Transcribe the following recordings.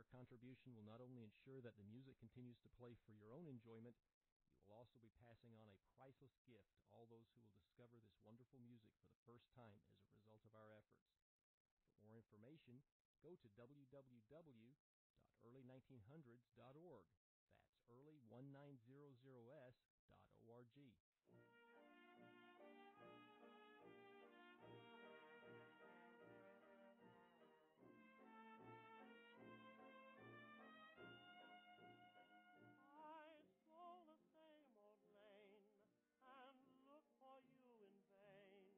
contribution will not only ensure that the music continues to play for your own enjoyment, you will also be passing on a priceless gift to all those who will discover this wonderful music for the first time as a result of our efforts. For more information, go to www.early1900s.org. That's early1900s.org. I stroll the same old lane and look for you in vain.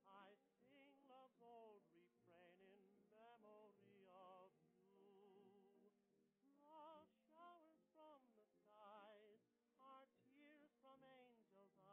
I sing love's old refrain in memory of you. The showers from the skies are tears from angels'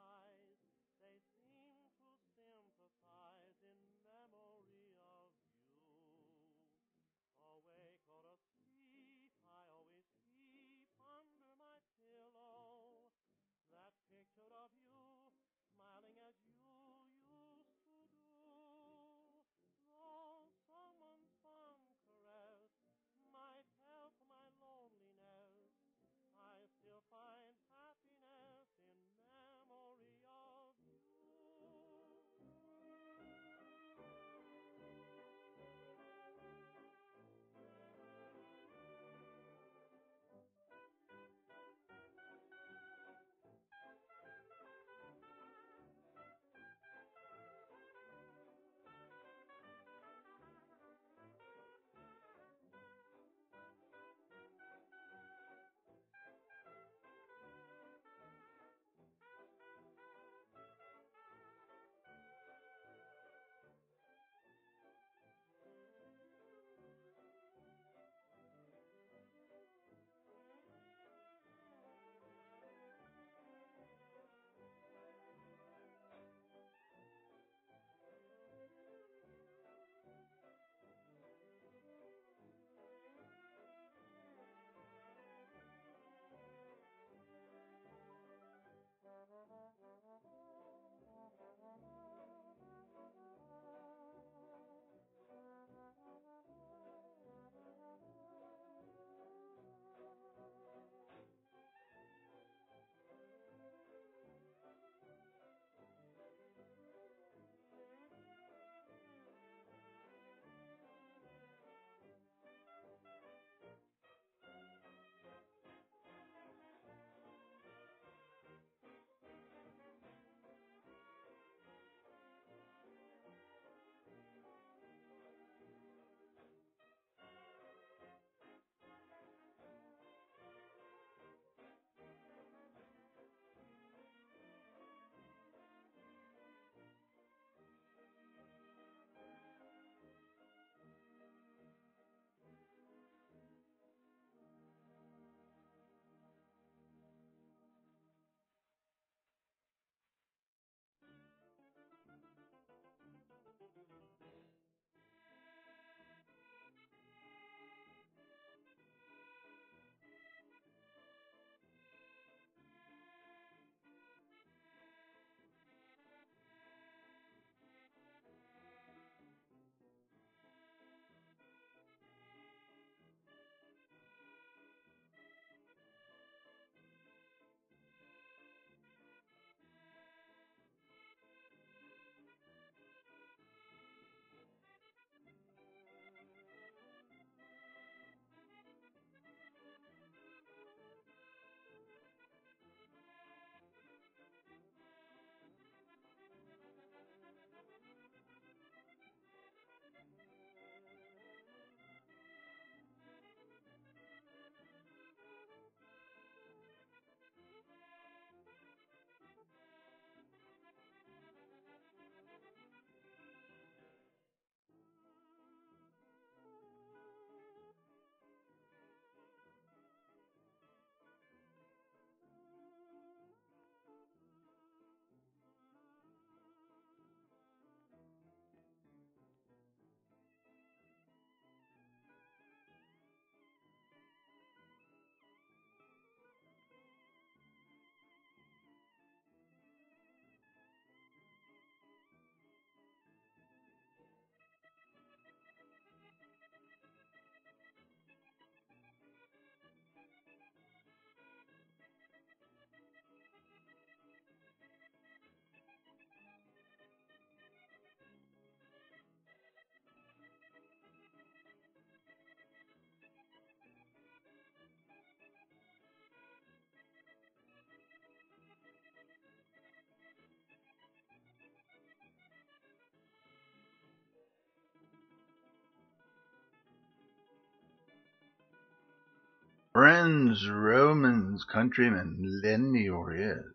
friends, Romans, countrymen, lend me your ears.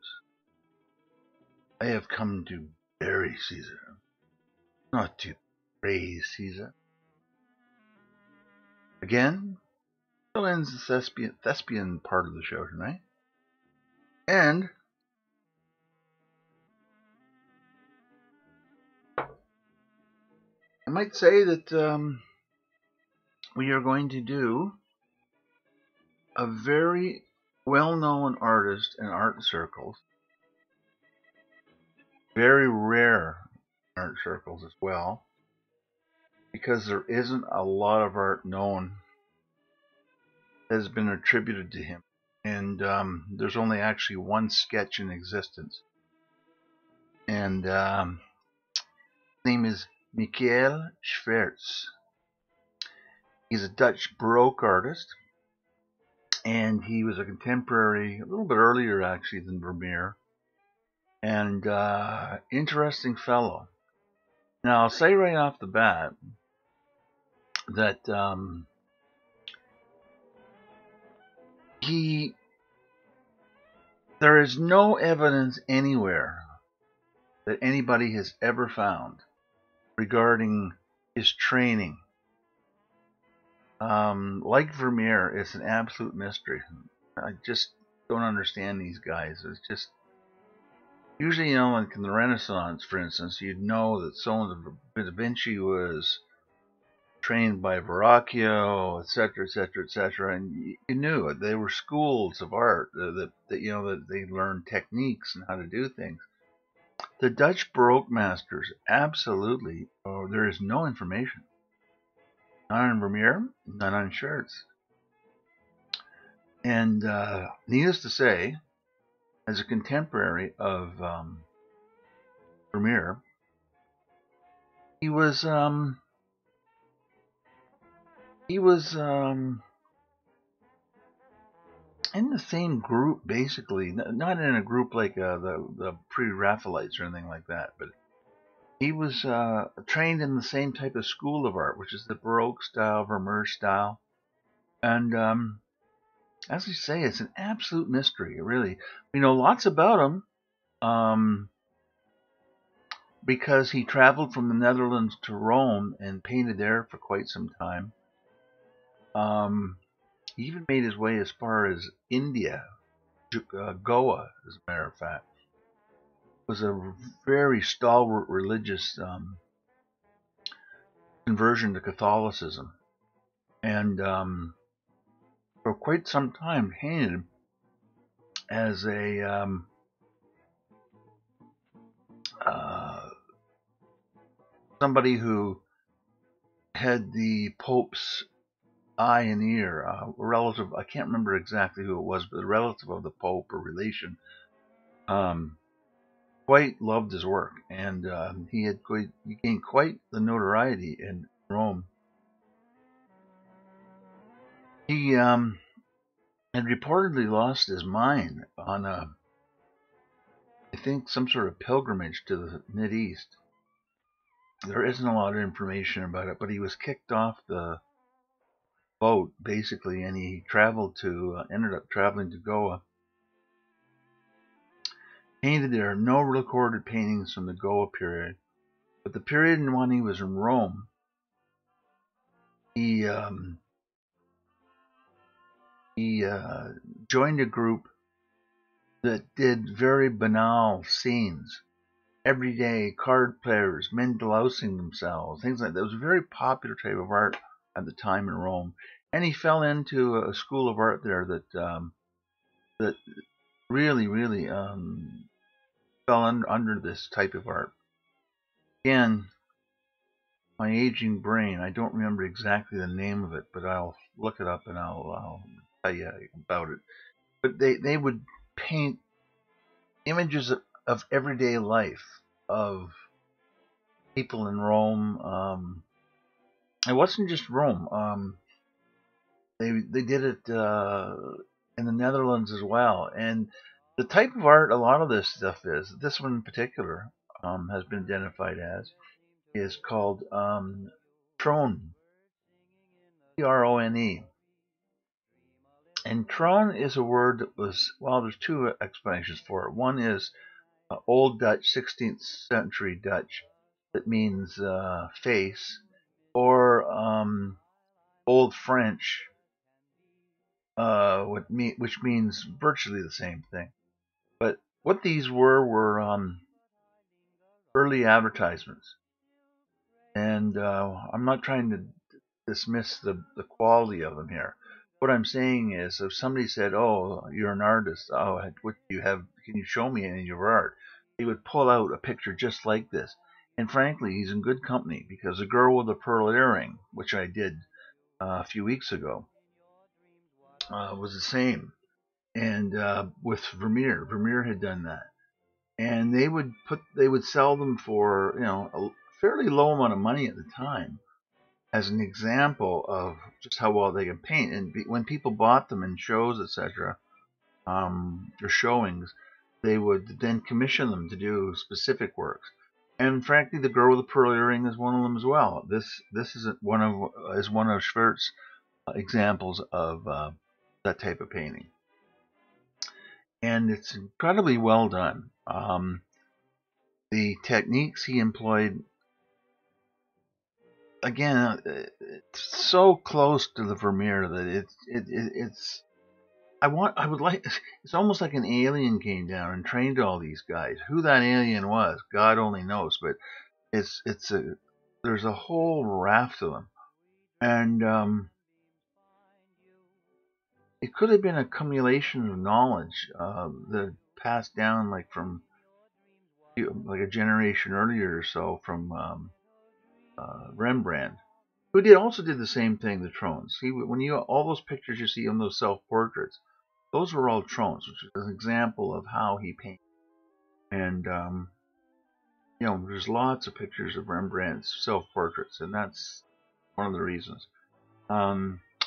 I have come to bury Caesar, not to praise Caesar. Again, so ends the thespian part of the show tonight. And I might say that we are going to do a very well-known artist in art circles, very rare art circles as well, because there isn't a lot of art known that has been attributed to him. And there's only actually one sketch in existence. And his name is Michael Schwertz. He's a Dutch Baroque artist, and he was a contemporary, a little bit earlier actually than Vermeer, and interesting fellow. Now, I'll say right off the bat that there is no evidence anywhere that anybody has ever found regarding his training. Like Vermeer, it's an absolute mystery. I just don't understand these guys. It's just usually, like in the Renaissance, for instance, you'd know that Da Vinci was trained by Verrocchio, etc., etc., etc., and you knew it. They were schools of art that they learned techniques and how to do things. The Dutch Baroque masters, absolutely, there is no information. Not on Vermeer, not on Schwertz. And needless to say, as a contemporary of Vermeer, he was in the same group, basically, not in a group like the pre-Raphaelites or anything like that, but he was trained in the same type of school of art, which is the Baroque style, Vermeer style. And as I say, it's an absolute mystery, really. We know lots about him because he traveled from the Netherlands to Rome and painted there for quite some time. He even made his way as far as India, Goa, as a matter of fact. Was a very stalwart religious conversion to Catholicism, and for quite some time painted as a somebody who had the Pope's eye and ear, a relative. I can't remember exactly who it was, but a relative of the Pope or relation. Quite loved his work, and he gained quite the notoriety in Rome. He had reportedly lost his mind on I think some sort of pilgrimage to the Mideast. There isn't a lot of information about it, but he was kicked off the boat basically, and he ended up traveling to Goa. Painted there, no recorded paintings from the Goa period, but the period when he was in Rome, he joined a group that did very banal scenes. Everyday card players, men delousing themselves, things like that. It was a very popular type of art at the time in Rome. And he fell into a school of art there that really, really fell under this type of art. Again, my aging brain, I don't remember exactly the name of it, but I'll look it up and I'll tell you about it. But they would paint images of everyday life of people in Rome. It wasn't just Rome. They did it in the Netherlands as well. And the type of art a lot of this stuff is, this one in particular has been identified as, is called Trone, Trone. And Troon is a word that was, well, there's two explanations for it. One is Old Dutch, 16th century Dutch, that means face, or Old French, which means virtually the same thing. But what these were early advertisements. And I'm not trying to dismiss the quality of them here. What I'm saying is, if somebody said, "Oh, you're an artist. Oh, what do you have? Can you show me any of your art?" He would pull out a picture just like this. And frankly, he's in good company because the girl with the pearl earring, which I did a few weeks ago, was the same. And with Vermeer, Vermeer had done that, and they would sell them for a fairly low amount of money at the time, as an example of just how well they can paint. And when people bought them in shows, etc., or showings, they would then commission them to do specific works. And frankly, the girl with the pearl earring is one of them as well. This is one of Schwert's examples of that type of painting, and it's incredibly well done. The techniques he employed, again, it's so close to the Vermeer that it's I would like. It's almost like an alien came down and trained all these guys. Who that alien was, God only knows. But there's a whole raft of them, and it could have been a accumulation of knowledge that passed down like from like a generation earlier or so from Rembrandt, who also did the same thing. The Troons. See, when you all those pictures you see on those self portraits, those were all Troons, which is an example of how he painted. And there's lots of pictures of Rembrandt's self-portraits, and that's one of the reasons.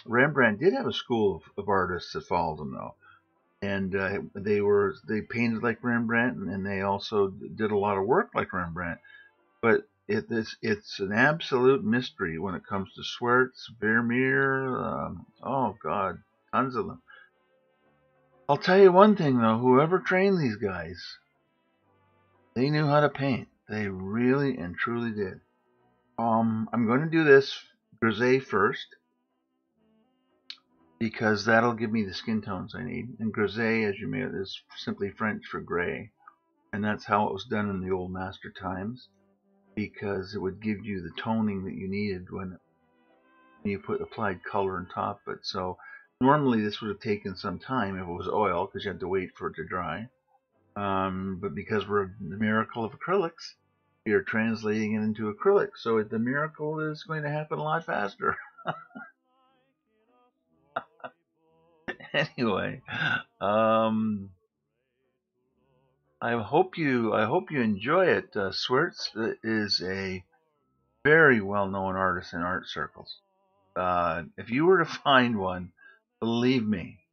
Rembrandt did have a school of artists that followed him, though, and they painted like Rembrandt, and they also did a lot of work like Rembrandt. But it's an absolute mystery when it comes to Swartz, Vermeer. Oh God, tons of them. I'll tell you one thing though: whoever trained these guys, they knew how to paint. They really and truly did. I'm going to do this grisaille first because that'll give me the skin tones I need. And grisaille, as you may know, is simply French for gray, and that's how it was done in the old master times, because it would give you the toning that you needed when you applied color on top of it. So normally this would have taken some time if it was oil, because you had to wait for it to dry. But because we're the miracle of acrylics, we are translating it into acrylic. So the miracle is going to happen a lot faster. Anyway, I hope you enjoy it. Swartz is a very well-known artist in art circles. If you were to find one, believe me,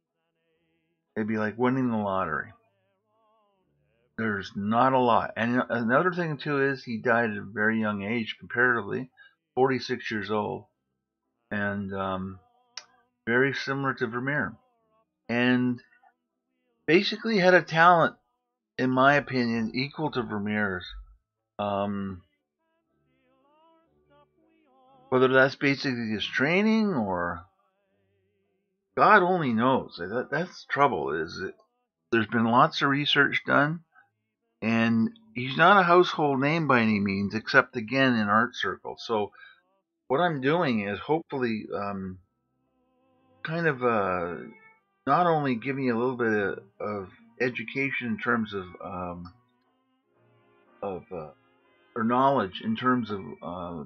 it'd be like winning the lottery. There's not a lot. And another thing too is he died at a very young age, comparatively, 46 years old, and very similar to Vermeer, and basically had a talent, in my opinion, equal to Vermeer's. Um, Whether that's basically his training or God only knows. That's the trouble. Is that there's been lots of research done, and he's not a household name by any means, except again in art circles. So what I'm doing is hopefully kind of not only giving you a little bit of education in terms of or knowledge in terms of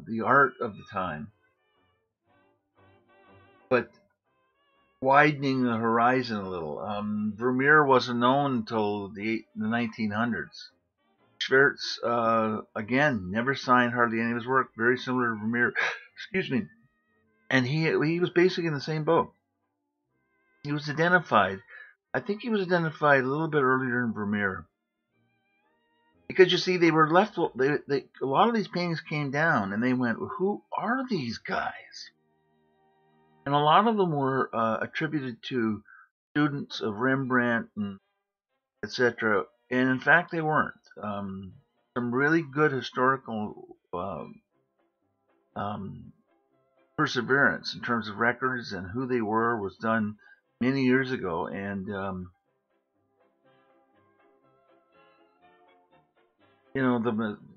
the art of the time, but widening the horizon a little. Vermeer wasn't known until the 1900s. Schwartz, again, never signed hardly any of his work, very similar to Vermeer. Excuse me. And he was basically in the same boat. He was identified. I think he was identified a little bit earlier than Vermeer. Because you see, they were left. A lot of these paintings came down, and they went, "Who are these guys?" And a lot of them were attributed to students of Rembrandt and etc. And in fact, they weren't. Some really good historical um, perseverance in terms of records and who they were was done many years ago. And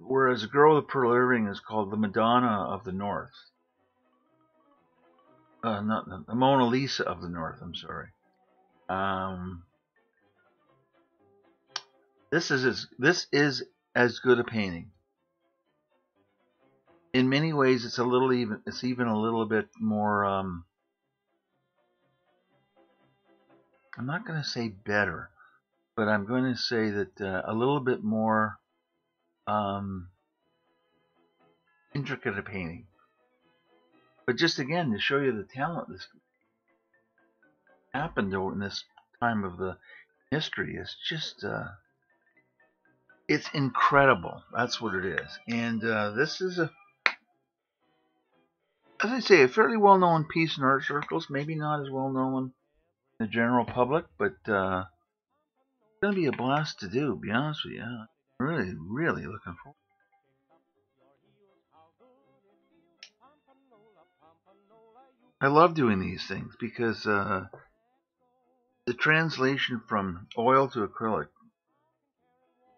whereas the Girl with the Pearl Earring is called the Madonna of the North, not the Mona Lisa of the North. I'm sorry. This is as good a painting. In many ways, it's even a little bit more. I'm not going to say better, but I'm going to say that a little bit more intricate a painting. But just again to show you the talent this happened in this time of the history is just it's incredible. That's what it is. And this is as I say, a fairly well-known piece in art circles. Maybe not as well-known in the general public, but it's going to be a blast to do. To be honest with you, really, really looking forward. I love doing these things because the translation from oil to acrylic,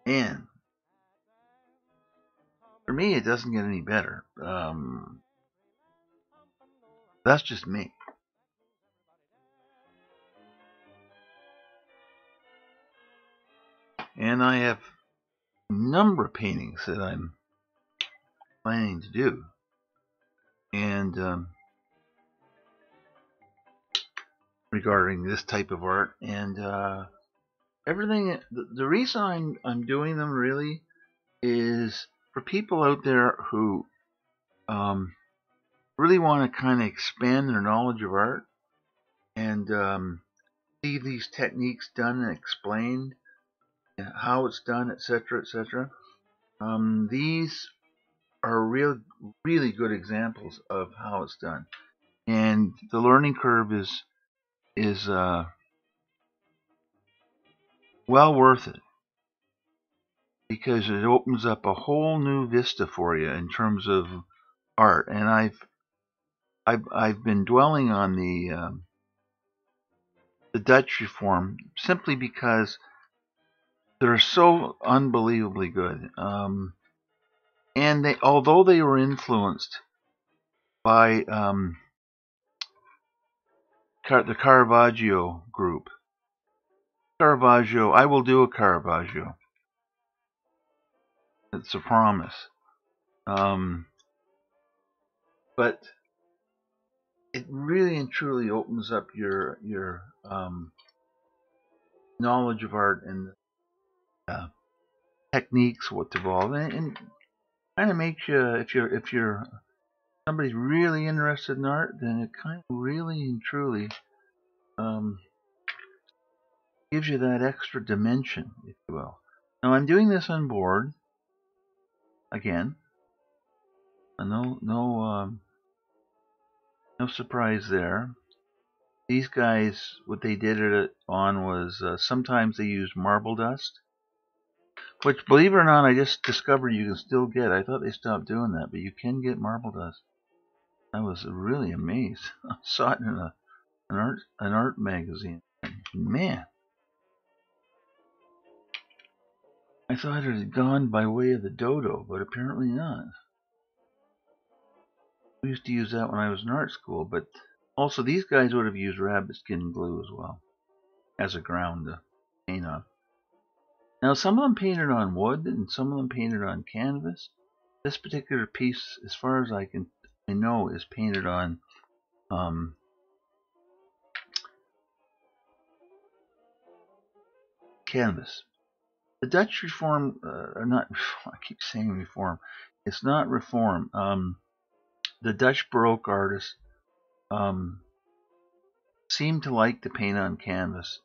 man, for me, it doesn't get any better. That's just me. And I have a number of paintings that I'm planning to do. And regarding this type of art and everything, the reason I'm doing them really is for people out there who really want to kind of expand their knowledge of art and see these techniques done and explained, and how it's done, etc., etc. These are really good examples of how it's done, and the learning curve is well worth it because it opens up a whole new vista for you in terms of art. And I've been dwelling on the Dutch Reform simply because they're so unbelievably good. And although they were influenced by the Caravaggio group, I will do a Caravaggio. It's a promise. But it really and truly opens up your knowledge of art and techniques, what's involved, and kind of makes you, if you're somebody's really interested in art, then it kind of really and truly gives you that extra dimension, if you will. Now I'm doing this on board again. No surprise there. These guys, what they did it on was sometimes they used marble dust, which, believe it or not, I just discovered you can still get. I thought they stopped doing that, but you can get marble dust. I was really amazed. I saw it in an art magazine. Man, I thought it had gone by way of the dodo, but apparently not. We used to use that when I was in art school, but also these guys would have used rabbit skin glue as well as a ground to paint on. Now, some of them painted on wood and some of them painted on canvas. This particular piece, as far as I know, is painted on canvas. The Dutch Reform, not, I keep saying Reform, it's not Reform. The Dutch Baroque artists seem to like to paint on canvas,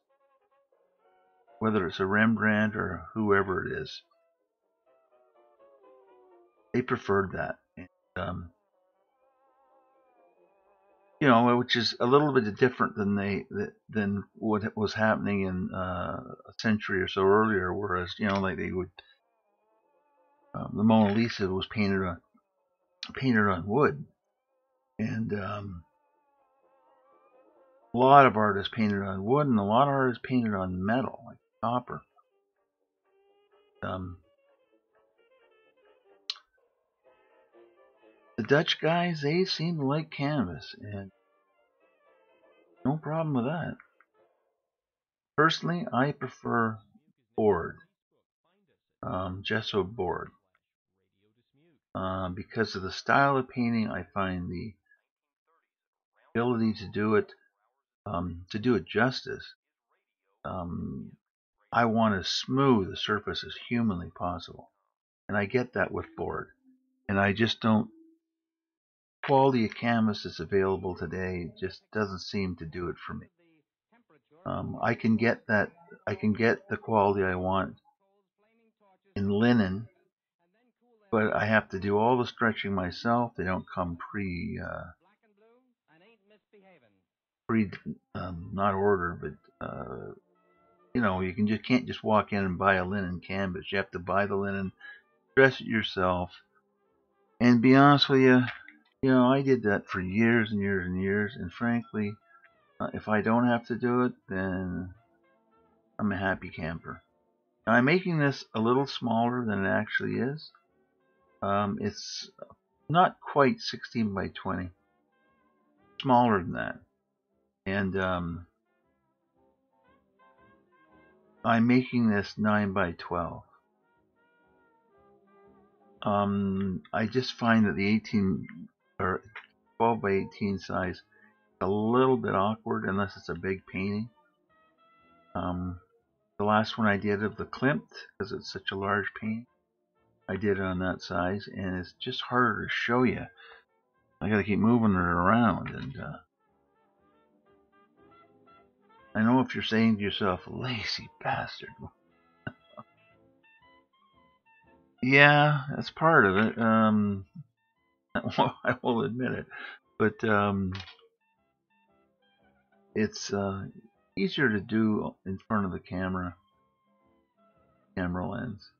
whether it's a Rembrandt or whoever it is. They preferred that. And, which is a little bit different than what was happening in a century or so earlier. Whereas, like they would, the Mona Lisa was painted on wood, and a lot of artists painted on wood, and a lot of artists painted on metal, like copper. The Dutch guys, they seem to like canvas, and no problem with that. Personally, I prefer board, gesso board, because of the style of painting. I find the ability to do it justice. I want as smooth a surface as humanly possible, and I get that with board. And I just don't. Quality of canvas that's available today just doesn't seem to do it for me. I can get that. I can get the quality I want in linen, but I have to do all the stretching myself. They don't come not ordered, but you can't just walk in and buy a linen canvas. You have to buy the linen, dress it yourself, and be honest with you, I did that for years and years and years, and frankly, if I don't have to do it, then I'm a happy camper. Now, I'm making this a little smaller than it actually is. It's not quite 16 by 20, smaller than that. And I'm making this 9 by 12. I just find that the 18 or 12 by 18 size is a little bit awkward unless it's a big painting. The last one I did of the Klimt, because it's such a large painting, I did it on that size, and it's just harder to show you. I got to keep moving it around, and I know if you're saying to yourself, "Lazy bastard." Yeah, that's part of it. I will admit it, but it's easier to do in front of the camera lens.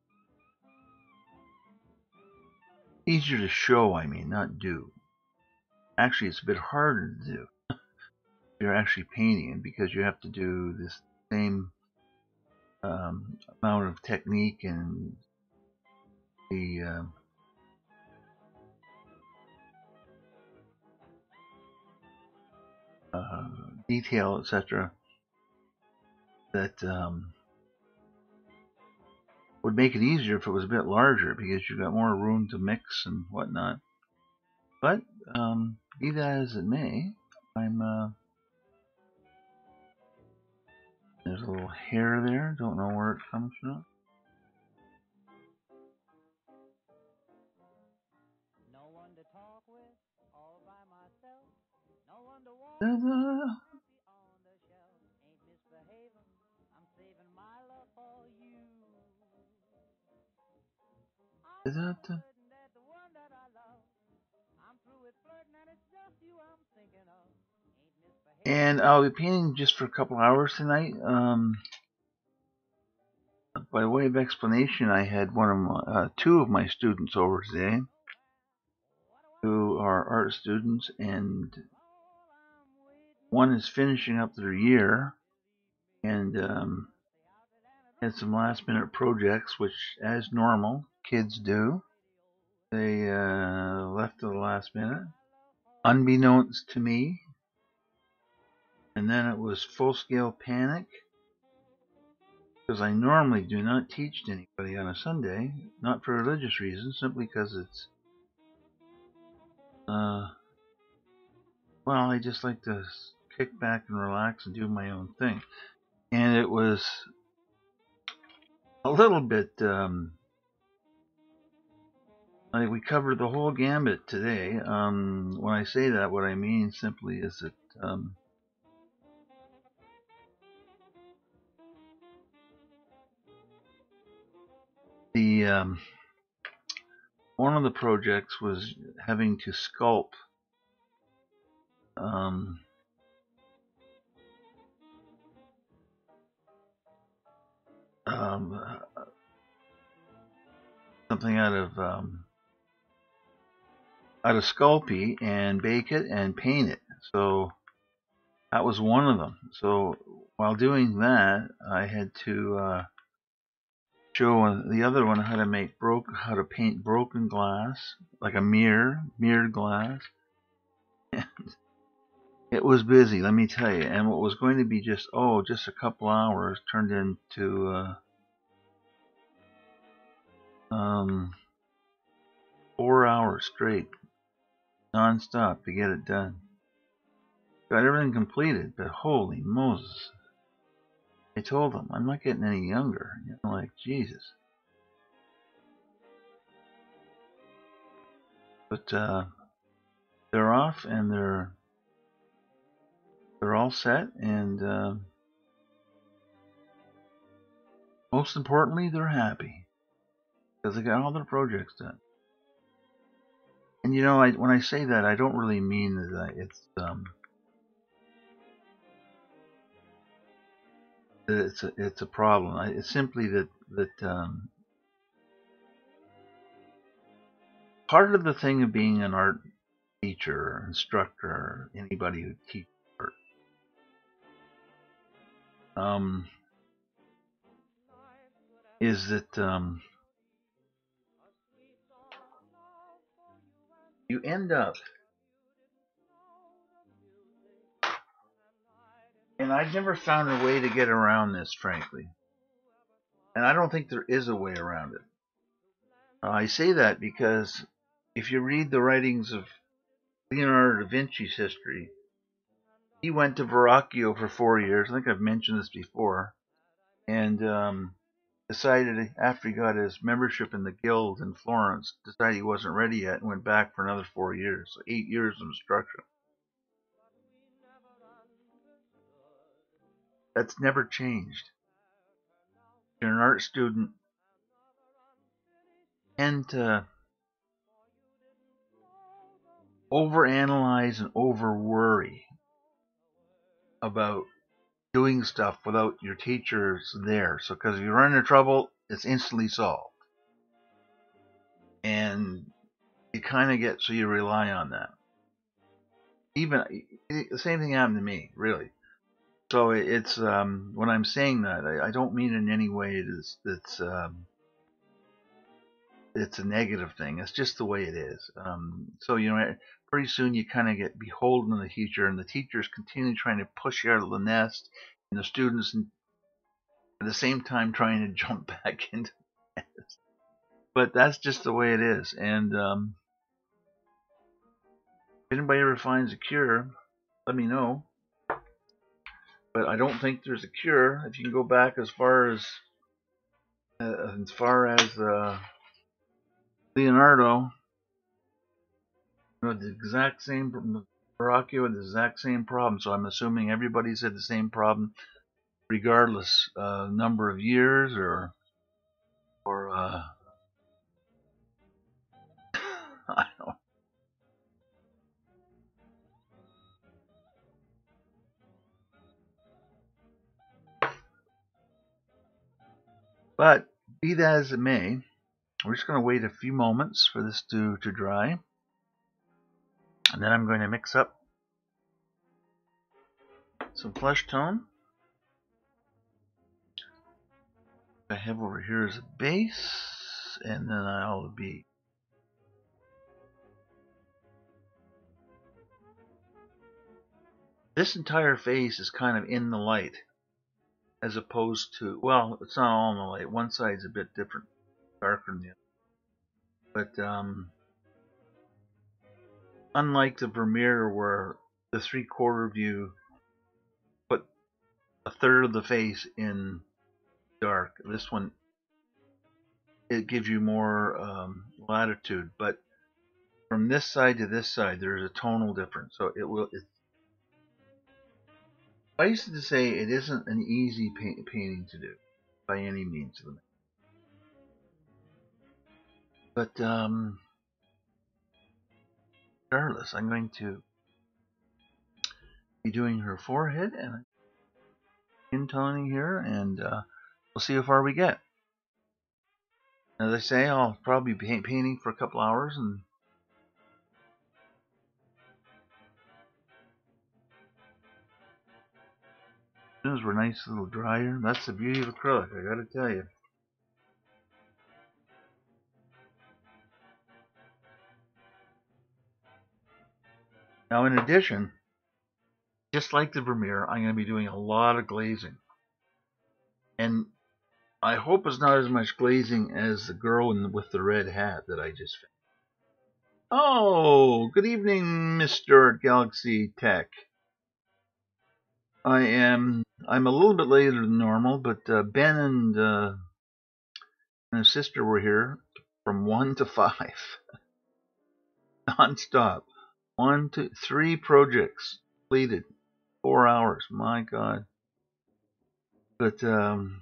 Easier to show, I mean, not do. Actually, it's a bit harder to do. You're actually painting, because you have to do this same amount of technique and the detail, etc., that would make it easier if it was a bit larger, because you've got more room to mix and whatnot. But be that as it may, there's a little hair there. Don't know where it comes from. Ta-da. Ta-da-da. And I'll be painting just for a couple hours tonight. By way of explanation, I had two of my students over today, who are art students, and one is finishing up their year, and had some last minute projects, which, as normal, kids do. They left to the last minute, unbeknownst to me. And then it was full scale panic, because I normally do not teach to anybody on a Sunday, not for religious reasons, simply because it's, I just like to kick back and relax and do my own thing. And it was a little bit, like we covered the whole gambit today. When I say that, what I mean simply is that the one of the projects was having to sculpt um, um, something out of Sculpey and bake it and paint it. So that was one of them. So while doing that, I had to show the other one how to paint broken glass, like a mirrored glass. It was busy, let me tell you. And what was going to be just a couple hours turned into 4 hours straight, nonstop to get it done. Got everything completed, but holy Moses. I told them, I'm not getting any younger. You know, like, Jesus. But they're off and they're all set, and most importantly, they're happy because they got all their projects done. And you know, when I say that, I don't really mean that it's a problem. It's simply that part of the thing of being an art teacher or instructor or anybody who teaches art is that you end up, and I've never found a way to get around this, frankly, and I don't think there is a way around it. I say that because if you read the writings of Leonardo da Vinci's history, he went to Verrocchio for 4 years. I think I've mentioned this before, and decided after he got his membership in the guild in Florence, decided he wasn't ready yet, and went back for another 4 years, so 8 years of instruction. That's never changed. You're an art student, tend to overanalyze and over worry about doing stuff without your teachers there. So, because if you run into trouble, it's instantly solved, and you kind of get so you rely on that. Even the same thing happened to me, really. So it's when I'm saying that, I don't mean in any way it's a negative thing. It's just the way it is. So you know, pretty soon you kind of get beholden to the teacher, and the teacher's continually trying to push you out of the nest, and the students at the same time trying to jump back into the nest. But that's just the way it is. And if anybody ever finds a cure, let me know. But I don't think there's a cure. If you can go back as far as Leonardo, you know, the exact same Verrocchio had the exact same problem. So I'm assuming everybody's had the same problem, regardless number of years or I don't know. But be that as it may, we're just going to wait a few moments for this to dry, and then I'm going to mix up some flesh tone. I have over here as a base, and then I'll be this entire face is kind of in the light, as opposed to, well, it's not all in the light. One side's a bit different, darker than the other. But unlike the Vermeer, where the 3/4 view put a third of the face in dark, this one, it gives you more latitude. But from this side to this side, there's a tonal difference. So I used to say it isn't an easy painting to do by any means. But regardless, I'm going to be doing her forehead and intoning here, and we'll see how far we get. As I say, I'll probably be painting for a couple hours, and those were nice little drier. That's the beauty of acrylic, I gotta tell you. Now, in addition, just like the Vermeer, I'm going to be doing a lot of glazing. And I hope it's not as much glazing as the girl with the red hat that I just found. Oh, good evening, Mr. Galaxy Tech. I'm a little bit later than normal, but Ben and his sister were here from 1 to 5. Non-stop. 1, 2, 3 projects completed. 4 hours. My God. But I'm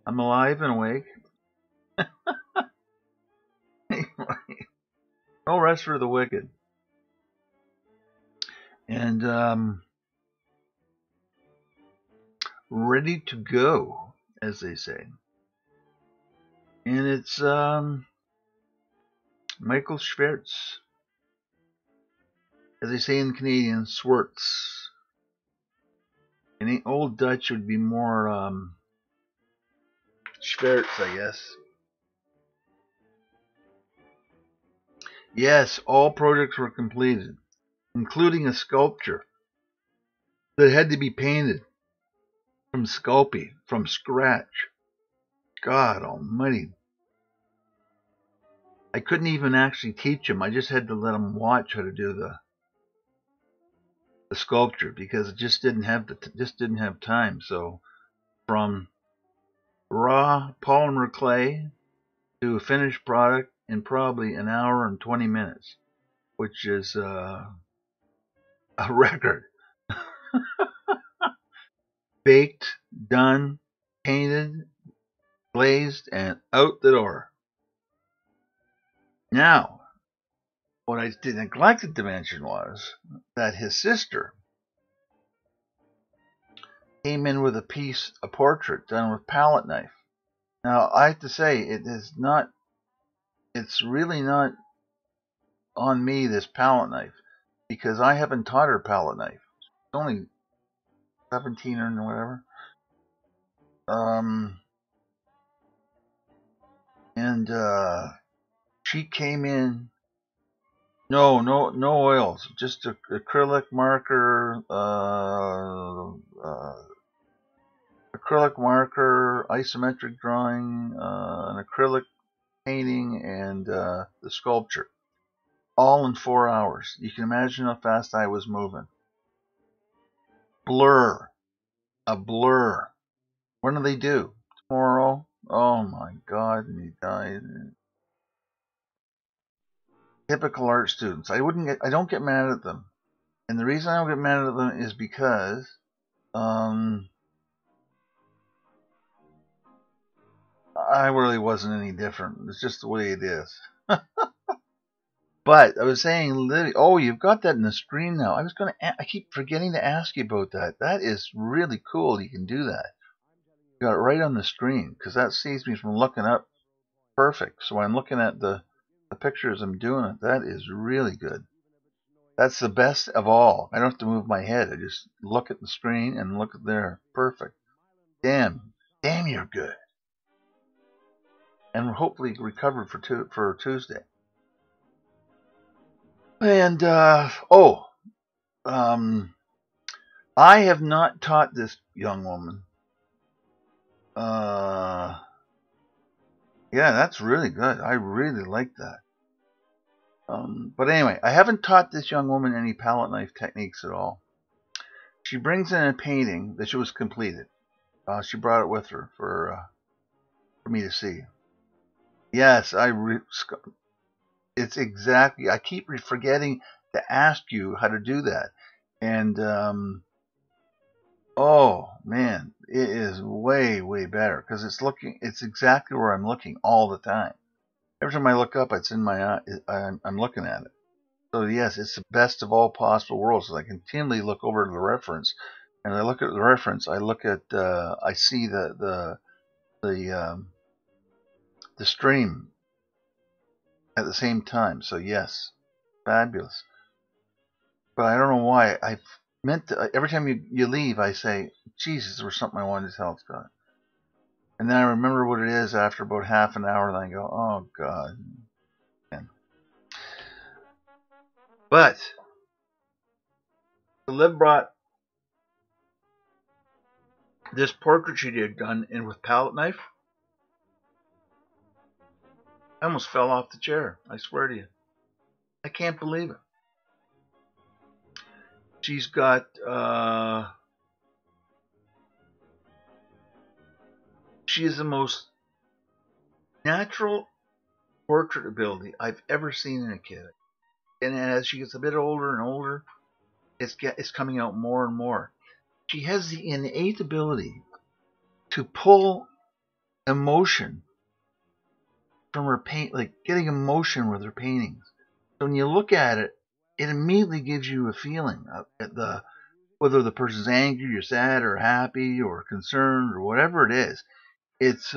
alive and awake. No rest for the wicked. And ready to go, as they say. And it's Michael Schwertz. As they say in Canadian, Swartz. In old Dutch would be more Schwertz, I guess. Yes, all projects were completed, including a sculpture that had to be painted from Sculpey, from scratch. God almighty. I couldn't even actually teach him. I just had to let him watch how to do the sculpture because it just didn't have time. So from raw polymer clay to a finished product in probably an hour and 20 minutes, which is a record. Baked, done, painted, glazed, and out the door. Now, what I neglected to mention was that his sister came in with a portrait done with palette knife. Now, I have to say, it's really not on me, this palette knife, because I haven't taught her palette knife. It's only 17 or whatever. And she came in, no oils, just acrylic marker, isometric drawing, an acrylic painting, and the sculpture. All in 4 hours. You can imagine how fast I was moving. A blur. When do they do? Tomorrow? Oh my God, and he died. Typical art students. I don't get mad at them. And the reason I don't get mad at them is because I really wasn't any different. It's just the way it is. But I was saying, oh, you've got that in the screen now. I keep forgetting to ask you about that. That is really cool. You can do that. You got it right on the screen because that saves me from looking up. Perfect. So when I'm looking at the pictures I'm doing it, that is really good. That's the best of all. I don't have to move my head. I just look at the screen and look at there. Perfect. Damn, you're good. And hopefully recovered for Tuesday. And I have not taught this young woman. Yeah, that's really good. I really like that. But anyway, I haven't taught this young woman any palette knife techniques at all. She brings in a painting that she was completed. She brought it with her for me to see. Yes, it's exactly. I keep forgetting to ask you how to do that, and oh man, it is way better because it's exactly where I'm looking all the time. Every time I look up, it's in my eye. I'm looking at it. So yes, it's the best of all possible worlds. So I continually look over to the reference, and I look at the reference. I look at, I see the stream at the same time. So yes, fabulous. But I don't know why. I meant to, every time you leave, I say, Jesus, there was something I wanted to tell Scott. And then I remember what it is after about half an hour, and I go, oh, God. But Liv brought this portrait she had done in with palette knife. I almost fell off the chair. I swear to you. I can't believe it. She's got, she is the most natural portrait ability I've ever seen in a kid. And as she gets a bit older and older, it's coming out more and more. She has the innate ability to pull emotion from her paint, like getting emotion with her paintings. So when you look at it, it immediately gives you a feeling of whether the person's angry or sad or happy or concerned or whatever it is. It's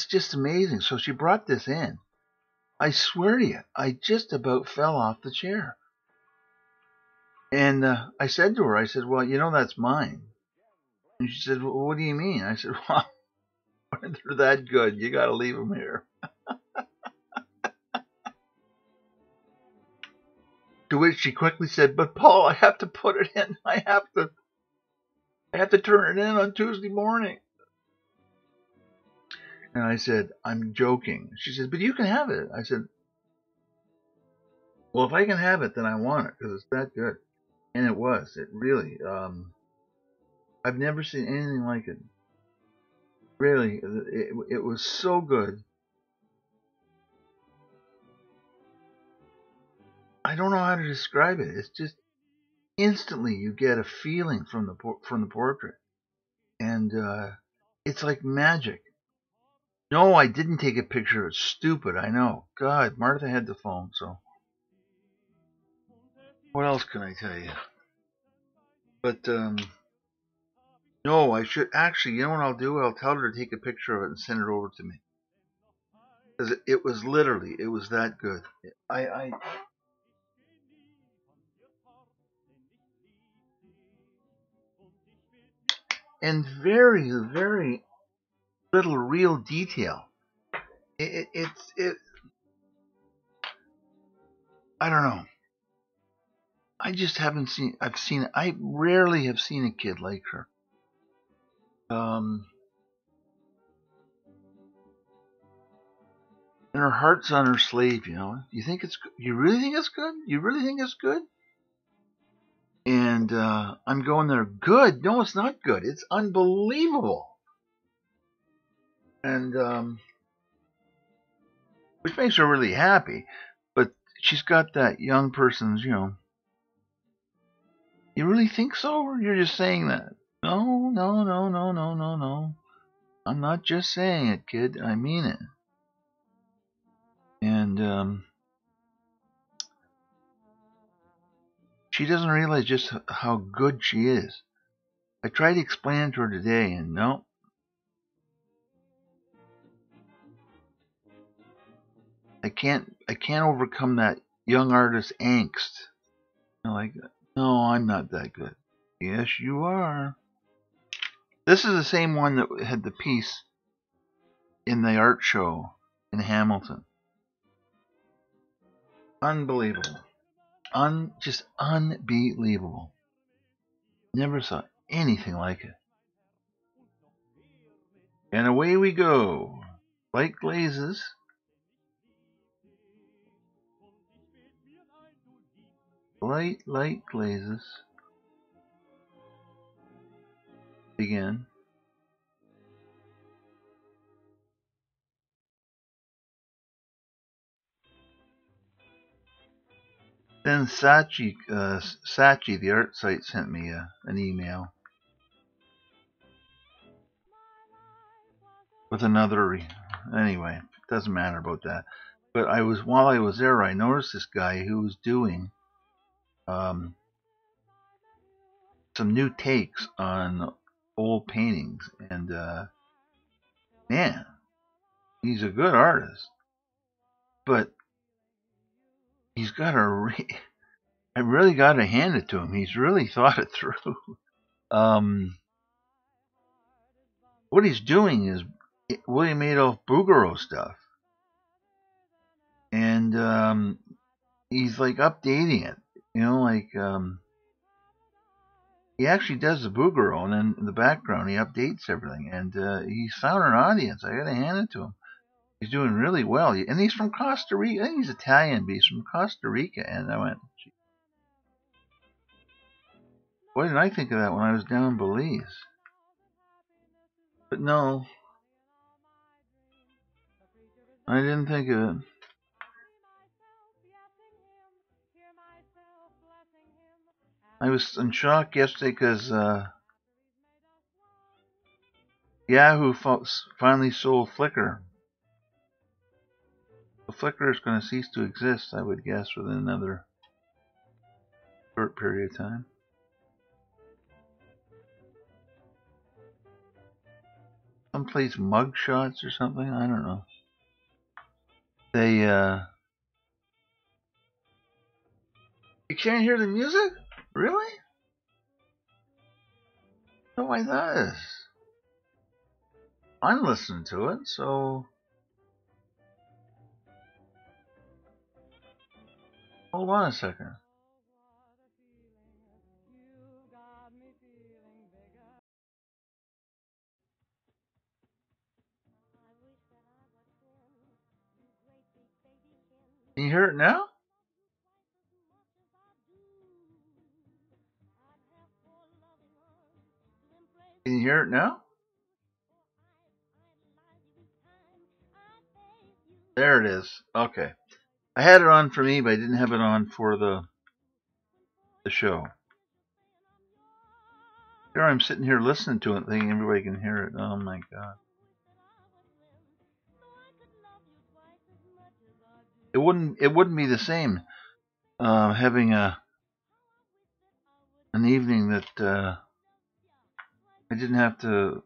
just amazing. So she brought this in. I swear to you, I just about fell off the chair. And I said to her, I said, well, that's mine. And she said, well, what do you mean? I said, well, they're that good. You got to leave them here. To which she quickly said, but Paul, I have to put it in. I have to turn it in on Tuesday morning. And I said, I'm joking. She said, but you can have it. I said, well, if I can have it, then I want it because it's that good. And it was. It really, I've never seen anything like it. Really, it was so good. I don't know how to describe it. It's just instantly you get a feeling from the portrait, and it's like magic. No, I didn't take a picture. It's stupid. I know. God, Martha had the phone. So what else can I tell you? But no, I should actually. You know what I'll do? I'll tell her to take a picture of it and send it over to me because it was literally it was that good. I and very very little real detail. It I don't know. I just haven't seen. I rarely have seen a kid like her. And her heart's on her sleeve. You think it's? You really think it's good? You really think it's good? And I'm going there. Good? No, it's not good. It's unbelievable. And which makes her really happy. But she's got that young person's. You really think so, or you're just saying that? No, no, no, no, no, no, no. I'm not just saying it, kid. I mean it. And she doesn't realize just how good she is. I tried to explain it to her today, and no. I can't overcome that young artist angst. Like, no, I'm not that good. Yes, you are. This is the same one that had the piece in the art show in Hamilton. Unbelievable. Just unbelievable. Never saw anything like it. And away we go. Light glazes. Light glazes. Begin. Then Sachi, the art site, sent me an email with another. Anyway, doesn't matter about that. But while I was there, I noticed this guy who was doing some new takes on old paintings, and man, he's a good artist. But he's got I really got to hand it to him. He's really thought it through. What he's doing is William Adolph Bouguereau stuff, and he's like updating it. He actually does the Bouguereau, and then in the background he updates everything, and he's found an audience. I got to hand it to him. He's doing really well, and he's from Costa Rica. I think he's Italian, but he's from Costa Rica. And I went, why didn't I think of that when I was down in Belize? But no, I didn't think of it. I was in shock yesterday because Yahoo finally sold Flickr. The Flickr is going to cease to exist, I would guess, within another short period of time. Someplace mugshots or something? I don't know. You can't hear the music? Really? No, I thought I'm listening to it, so hold on a second. Can you hear it now? Can you hear it now? There it is. Okay. I had it on for me, but I didn't have it on for the show. Here I'm sitting here listening to it, thinking everybody can hear it. Oh my god. It wouldn't be the same having an evening that I didn't have to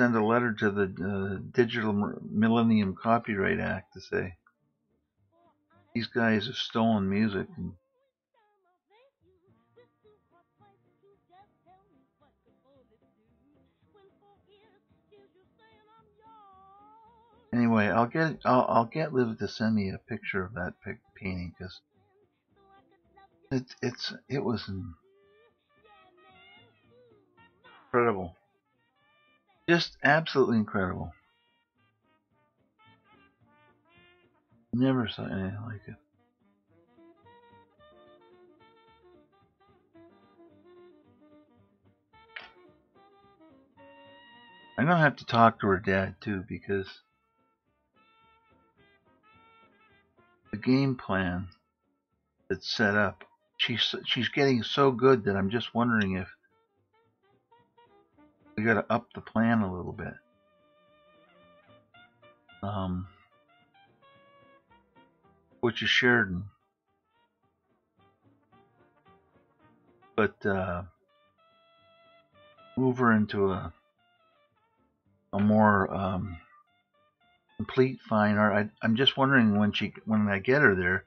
send a letter to the Digital Millennium Copyright Act to say these guys have stolen music. Anyway, I'll get Liv to send me a picture of that painting because it was incredible, just absolutely incredible. Never saw anything like it. I'm gonna have to talk to her dad too because the game plan that's set up, she's getting so good that I'm just wondering if we got to up the plan a little bit. Which is Sheridan, but move her into a more complete fine art. I'm just wondering when I get her there,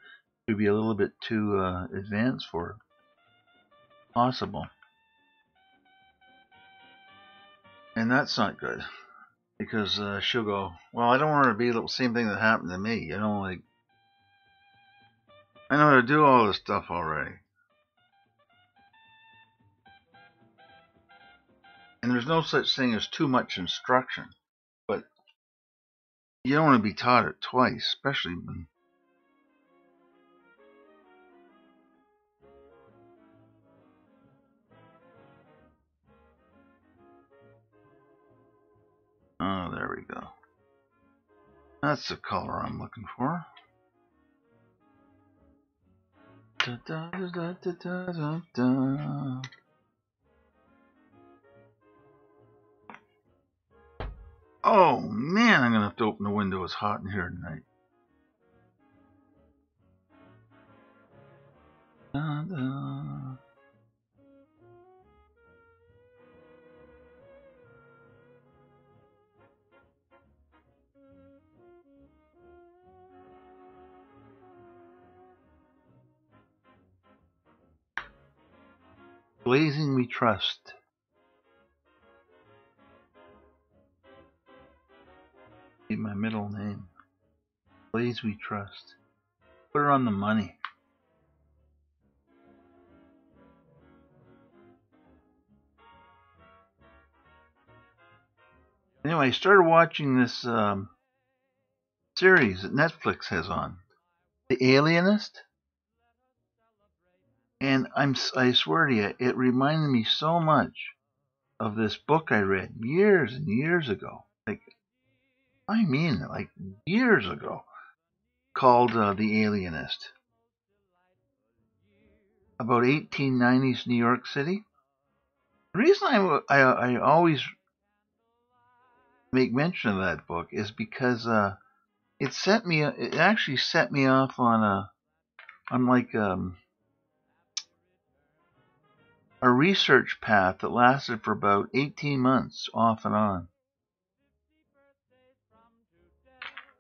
it'd be a little bit too advanced for her. Possible. And that's not good because she'll go, well, I don't want her to be the same thing that happened to me. Like I know how to do all this stuff already. And there's no such thing as too much instruction, but you don't want to be taught it twice, especially when oh, there we go. That's the color I'm looking for. Da, da, da, da, da, da, da. Oh man, I'm gonna have to open the window. It's hot in here tonight. Da, da. Blazing we trust. Be my middle name. Blaze we trust. Put her on the money. Anyway, I started watching this series that Netflix has on, The Alienist, and I swear to you, it reminded me so much of this book I read years and years ago. Like years ago, called The Alienist, about 1890s New York City. The reason I always make mention of that book is because it actually set me off on a research path that lasted for about 18 months off and on.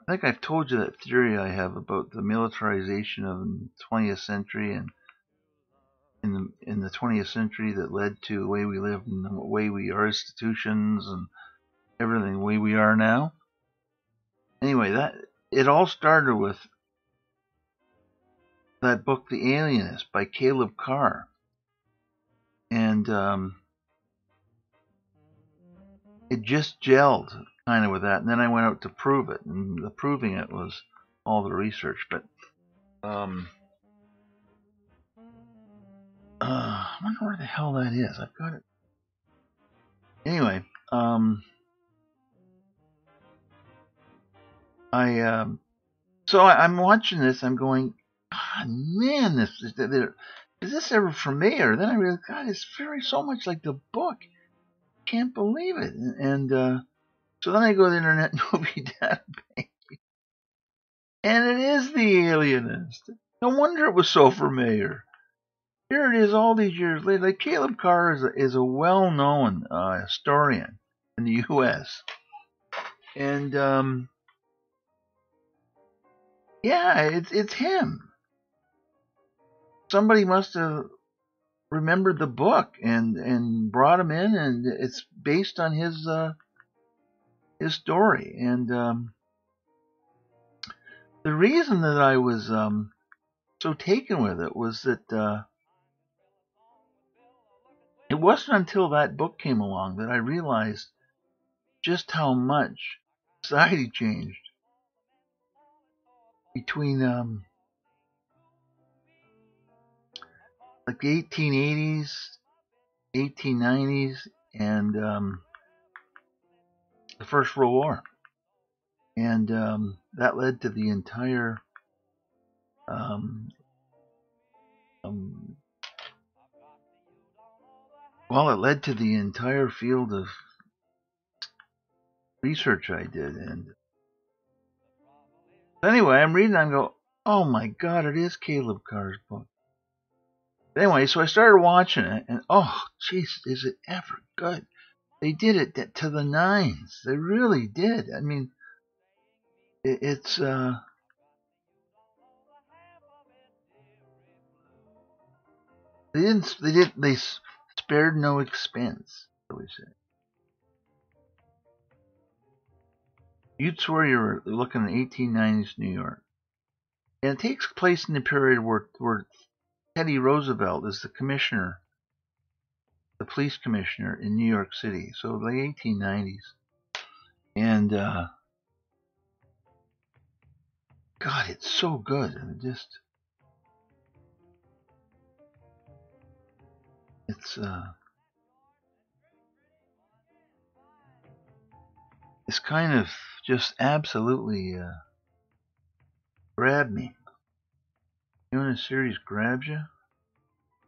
I think I've told you that theory I have about the militarization of the 20th century, and in the 20th century that led to the way we live and the way we are, institutions and everything the way we are now. Anyway, that it all started with that book, The Alienist, by Caleb Carr, and it just gelled kind of with that. And then I went out to prove it, and the proving it was all the research. But I wonder where the hell that is. I've got it. Anyway, I'm watching this. I'm going, God, man, is this ever familiar? Then I realized, God, it's very so much like the book. Can't believe it. And so then I go to the Internet Movie Database, and it is The Alienist. No wonder it was so familiar. Here it is, all these years later. Like, Caleb Carr is a well-known historian in the U.S. And yeah, it's him. Somebody must have remembered the book and brought him in, and it's based on his story. And the reason that I was so taken with it was that it wasn't until that book came along that I realized just how much society changed between like the 1880s, 1890s, and the First World War. And that led to the entire it led to the entire field of research I did. And anyway, I'm reading, I go, oh my God, it is Caleb Carr's book. Anyway, so I started watching it, and oh, jeez, is it ever good? They did it to the nines. They really did. I mean, it's they spared no expense, shall we say. You'd swear you were looking at 1890s New York. And it takes place in the period where Teddy Roosevelt is the commissioner, the police commissioner in New York City. So the 1890s. And God, it's so good. And it's kind of just absolutely grabbed me. You know when a series grabs you?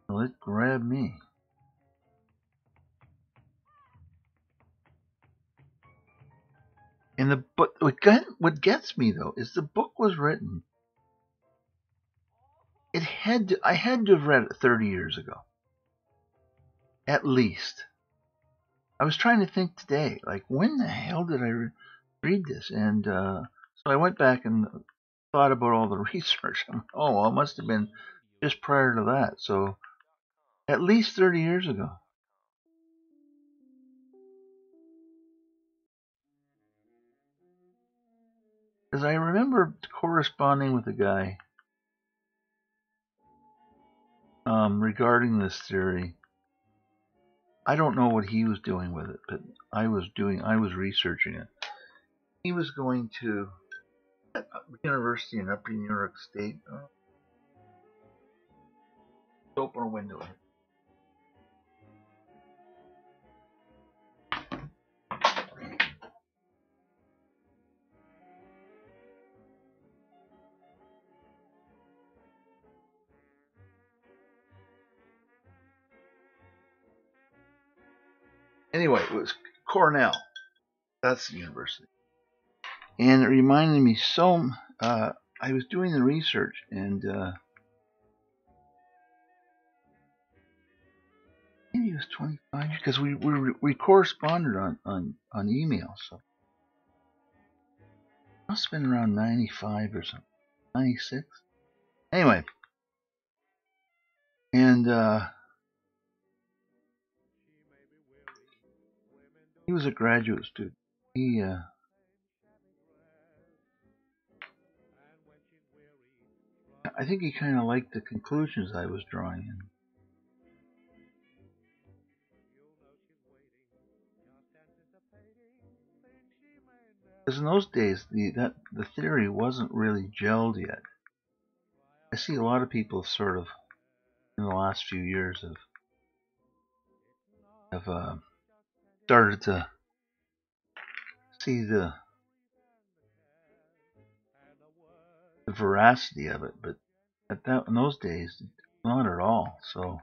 Well, it grabbed me. And what gets me though is the book was written I had to have read it 30 years ago. At least. I was trying to think today, like, when the hell did I read this? And so I went back and thought about all the research. Oh, well, it must have been just prior to that. So at least 30 years ago. Because I remember corresponding with a guy regarding this theory. I don't know what he was doing with it, but I was researching it. He was going to a university in Upper New York State. Open a window. Anyway, it was Cornell. That's the university. And it reminded me so. I was doing the research, and maybe it was 25 years because we corresponded on email. So it must have been around 95 or something, 96. Anyway, and he was a graduate student. He I think he kind of liked the conclusions I was drawing in. Because in those days, the theory wasn't really gelled yet. I see a lot of people sort of in the last few years have started to see the veracity of it, but in those days, not at all. So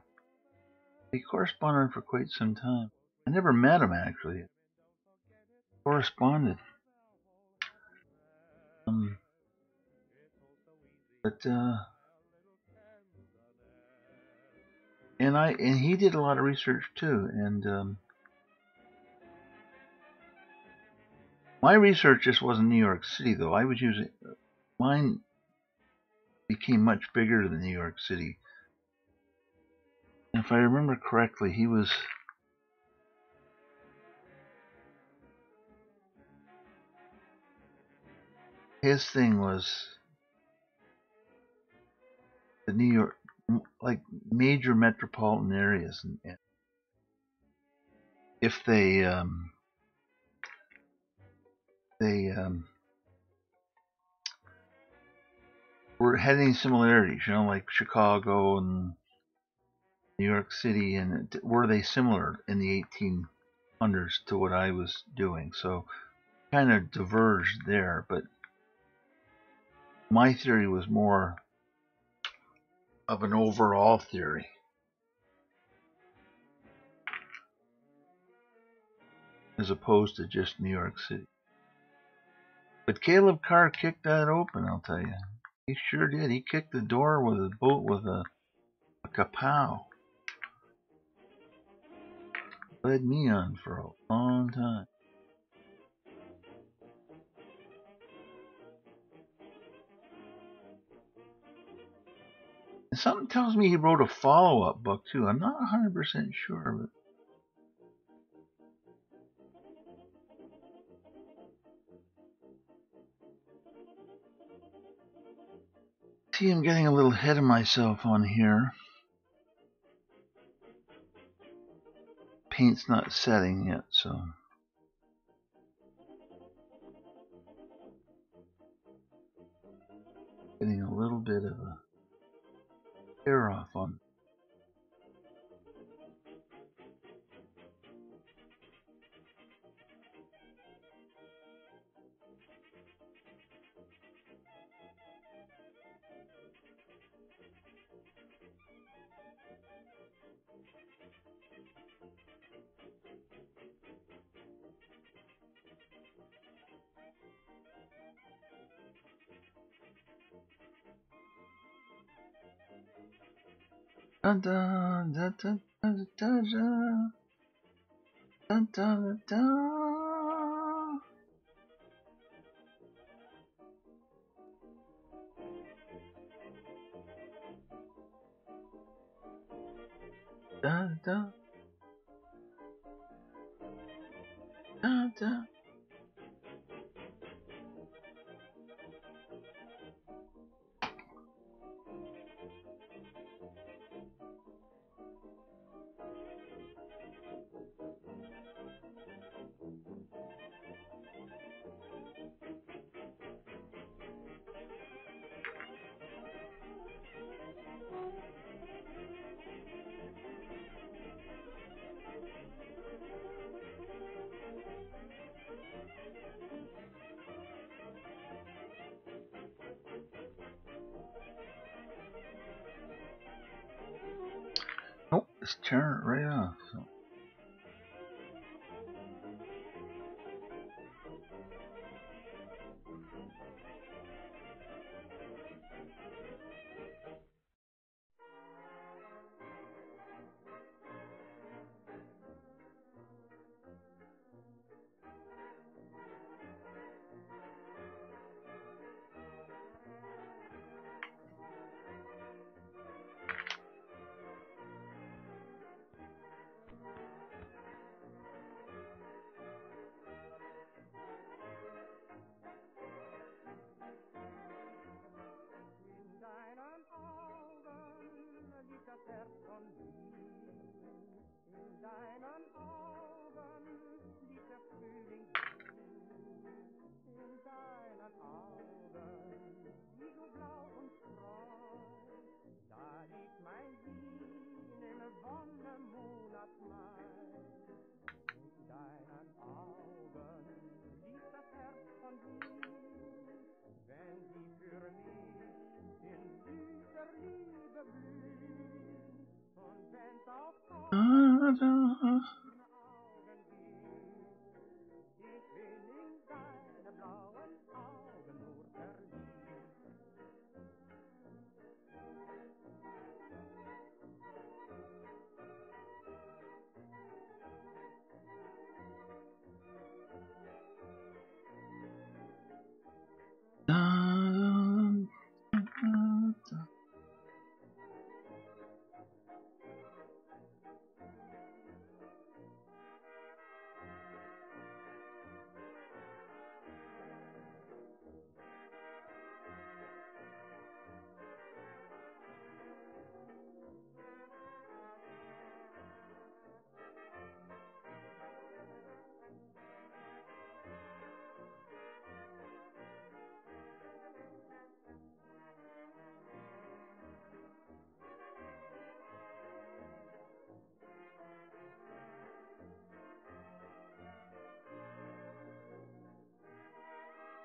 we corresponded for quite some time. I never met him actually. Corresponded, but and he did a lot of research too, and my research just wasn't New York City though. I was using mine became much bigger than New York City. And if I remember correctly, his thing was the New York, like major metropolitan areas, and if they were had any similarities, like Chicago and New York City, and were they similar in the 1800s to what I was doing? So kind of diverged there, but my theory was more of an overall theory. As opposed to just New York City. But Caleb Carr kicked that open, I'll tell you. He sure did. He kicked the door with a boat with a kapow. Led me on for a long time. And something tells me he wrote a follow-up book, too. I'm not 100% sure, but see, I'm getting a little ahead of myself on here. Paint's not setting yet, so getting a little bit of a tear off on. Dun, dun, dun, dun, dun, dun, dun. Dun, dun, dun. Dun, dun, dun, dun. Nope, it's turn it right off. So. In deinen Augen liegt der Frühling, in deinen Augen, die so blau und treu, da liegt mein Wien im Wonnemonat Mai. In deinen Augen liegt das Herz von Wien, wenn sie für mich in süßer Liebe blühen. Und wenn's auch Dun, dun. Augen gibt, ich bin in deine blauen Augen nur verliebt. Dun, dun, dun.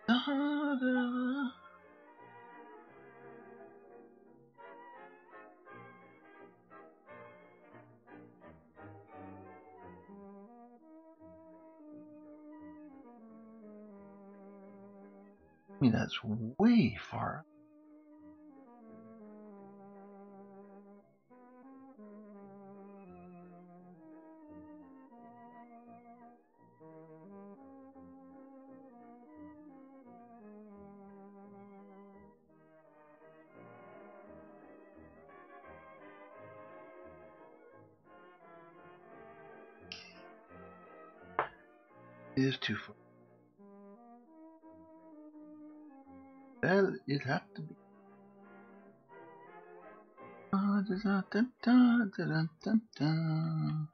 Dun, dun. I mean, that's way far. It is too far. Well, it had to be. Dun, dun, dun, dun, dun, dun, dun.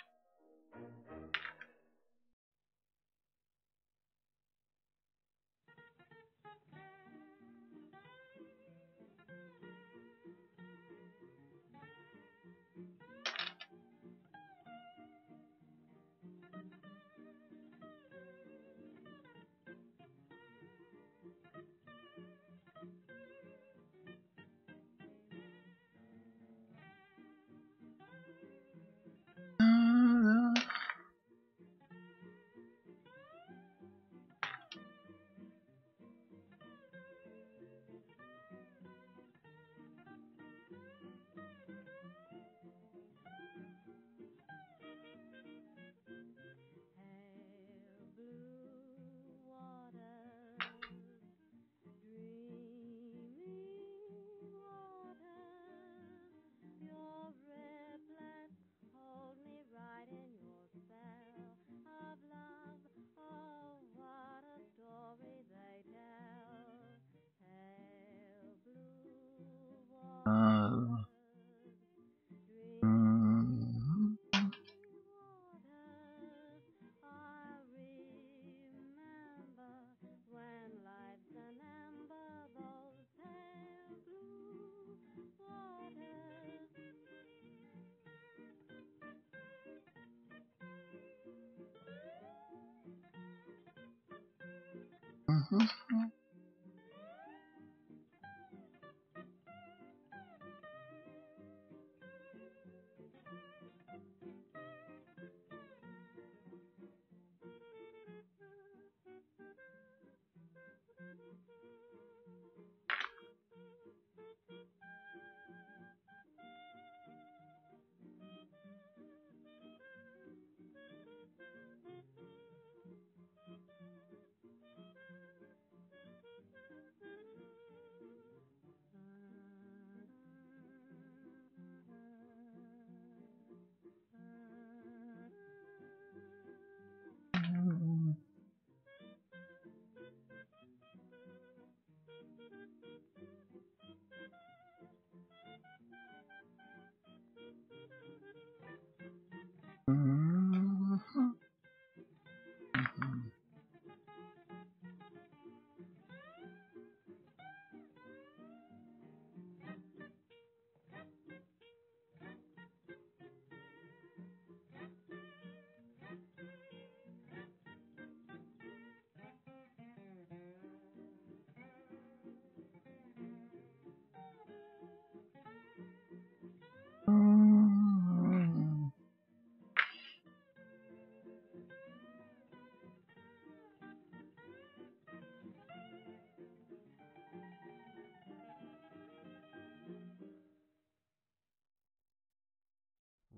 Dun,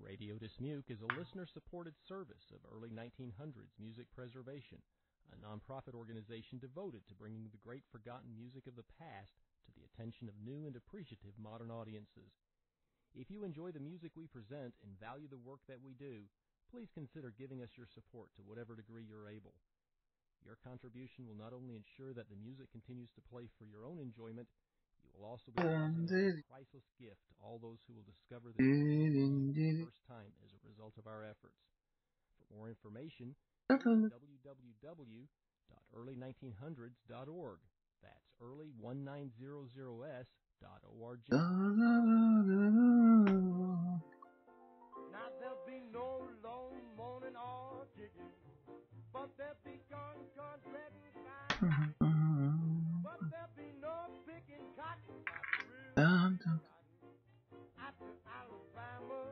Radio Dismuke is a listener-supported service of early 1900s music preservation, a nonprofit organization devoted to bringing the great forgotten music of the past to the attention of new and appreciative modern audiences. If you enjoy the music we present and value the work that we do, please consider giving us your support to whatever degree you're able. Your contribution will not only ensure that the music continues to play for your own enjoyment, you will also be passing on a priceless gift to all those who will discover this music for the first time as a result of our efforts. For more information, visit www.early1900s.org. That's early1900s.org. Now there'll be no lone moaning or jigging, but there'll be guns, treading fine. But there'll be no picking cotton, after Alabama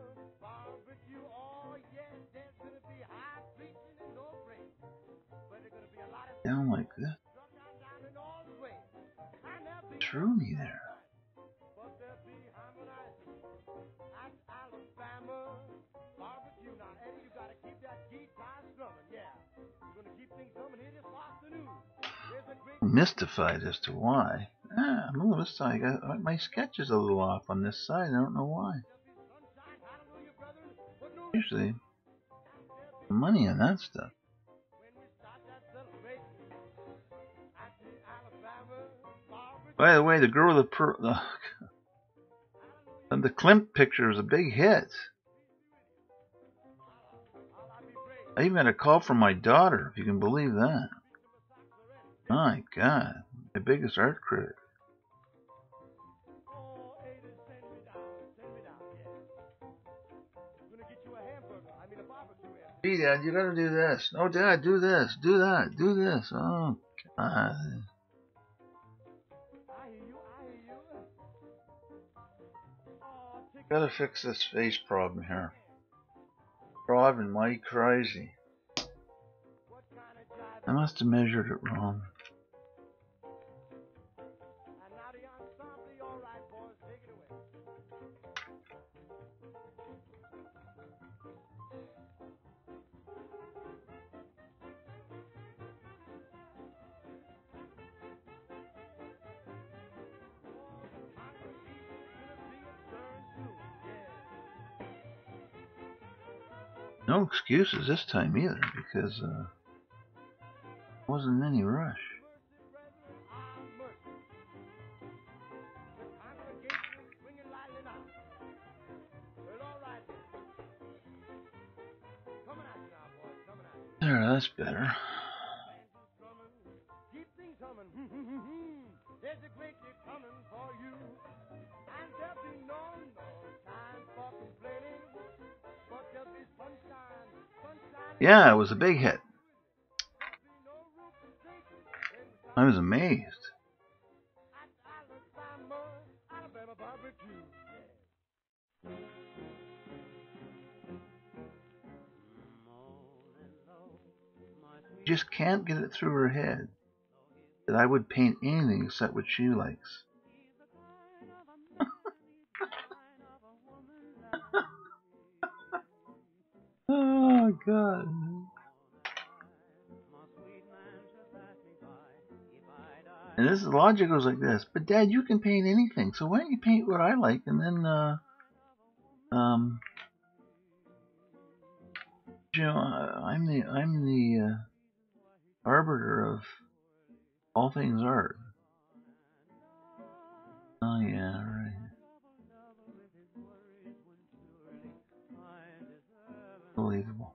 barbecue. Oh yes, there's gonna be high preaching and no break, but there's gonna be a lot of Down like this. down in all the way. Threw me there. But there'll be harmonizing at Alabama barbecue. Now, Eddie, you gotta keep that guitar strumming. Yeah, you're gonna keep things coming here this afternoon. There's a great Mystified as to why. I'm a little mystified. My sketch is a little off on this side. I don't know why. Usually, money on that stuff. By the way, the girl with the Klimt picture is a big hit. I even had a call from my daughter, if you can believe that. My God, my biggest art critic. Hey, Dad, you gotta do this. No, Dad, do this, do that, do this. Oh, God. Gotta fix this face problem here. Driving me crazy. I must have measured it wrong. No excuses this time either, because wasn't in any rush. There, that's better. Keep things coming. There's a great day coming for you, and there'll be no time for complaining, but there'll be sunshine. Yeah, it was a big hit. I was amazed. Just can't get it through her head that I would paint anything except what she likes. Oh, God. And this logic goes like this. But, Dad, you can paint anything, so why don't you paint what I like? And then, you know, I'm the arbiter of all things art. Oh, yeah, right. Unbelievable.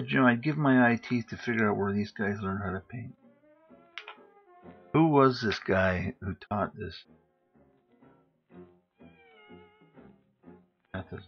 You know, I'd give my eye teeth to figure out where these guys learned how to paint. Who was this guy who taught this method?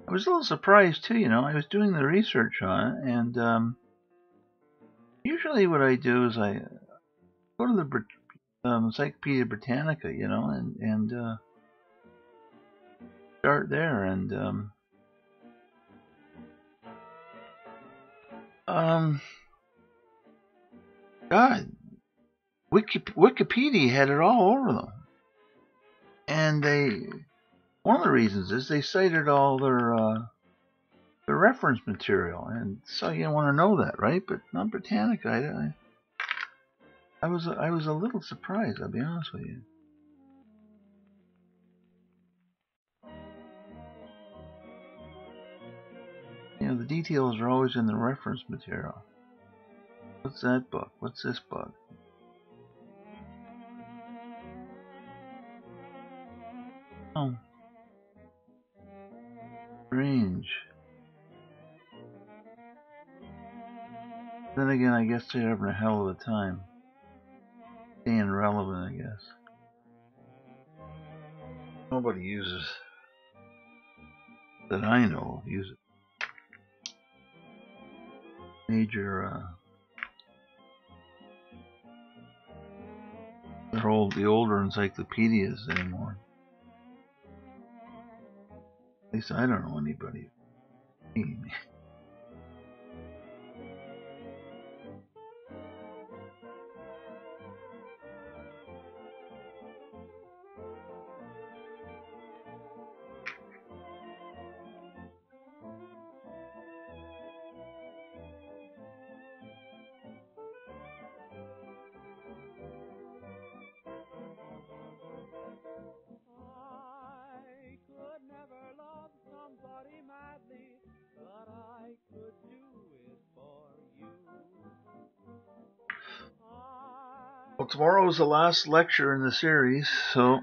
I was a little surprised too, you know. I was doing the research on it, and usually what I do is I go to the Encyclopedia Britannica, you know, and start there. And God, Wikipedia had it all over them, and one of the reasons is they cited all their reference material, and so you want to know that, right? But not Britannica. I was a little surprised, I'll be honest with you. You know, the details are always in the reference material. What's that book? What's this book? Oh, strange. Then again, I guess they're having a hell of a time staying relevant, I guess. Nobody uses, that I know, uses major, the older encyclopedias anymore. At least I don't know anybody. Well, tomorrow is the last lecture in the series, so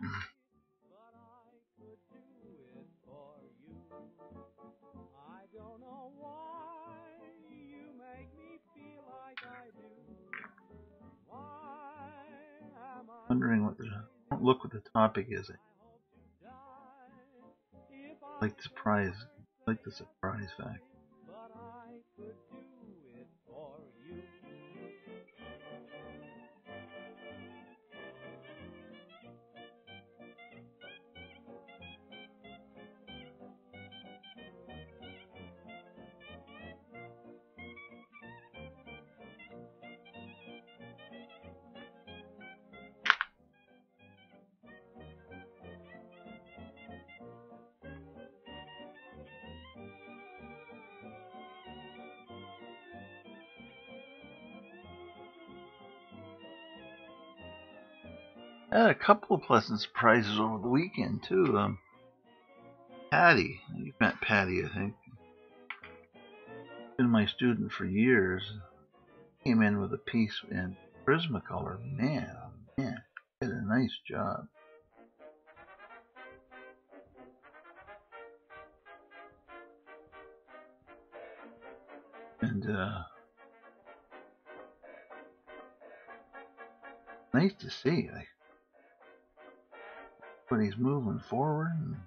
wondering what don't look what the topic is. I like the surprise. I like the surprise fact. I had a couple of pleasant surprises over the weekend too. Patty, you've met Patty, I think. Been my student for years. Came in with a piece in Prismacolor. Man, oh man, did a nice job. And nice to see. Like, when he's moving forward.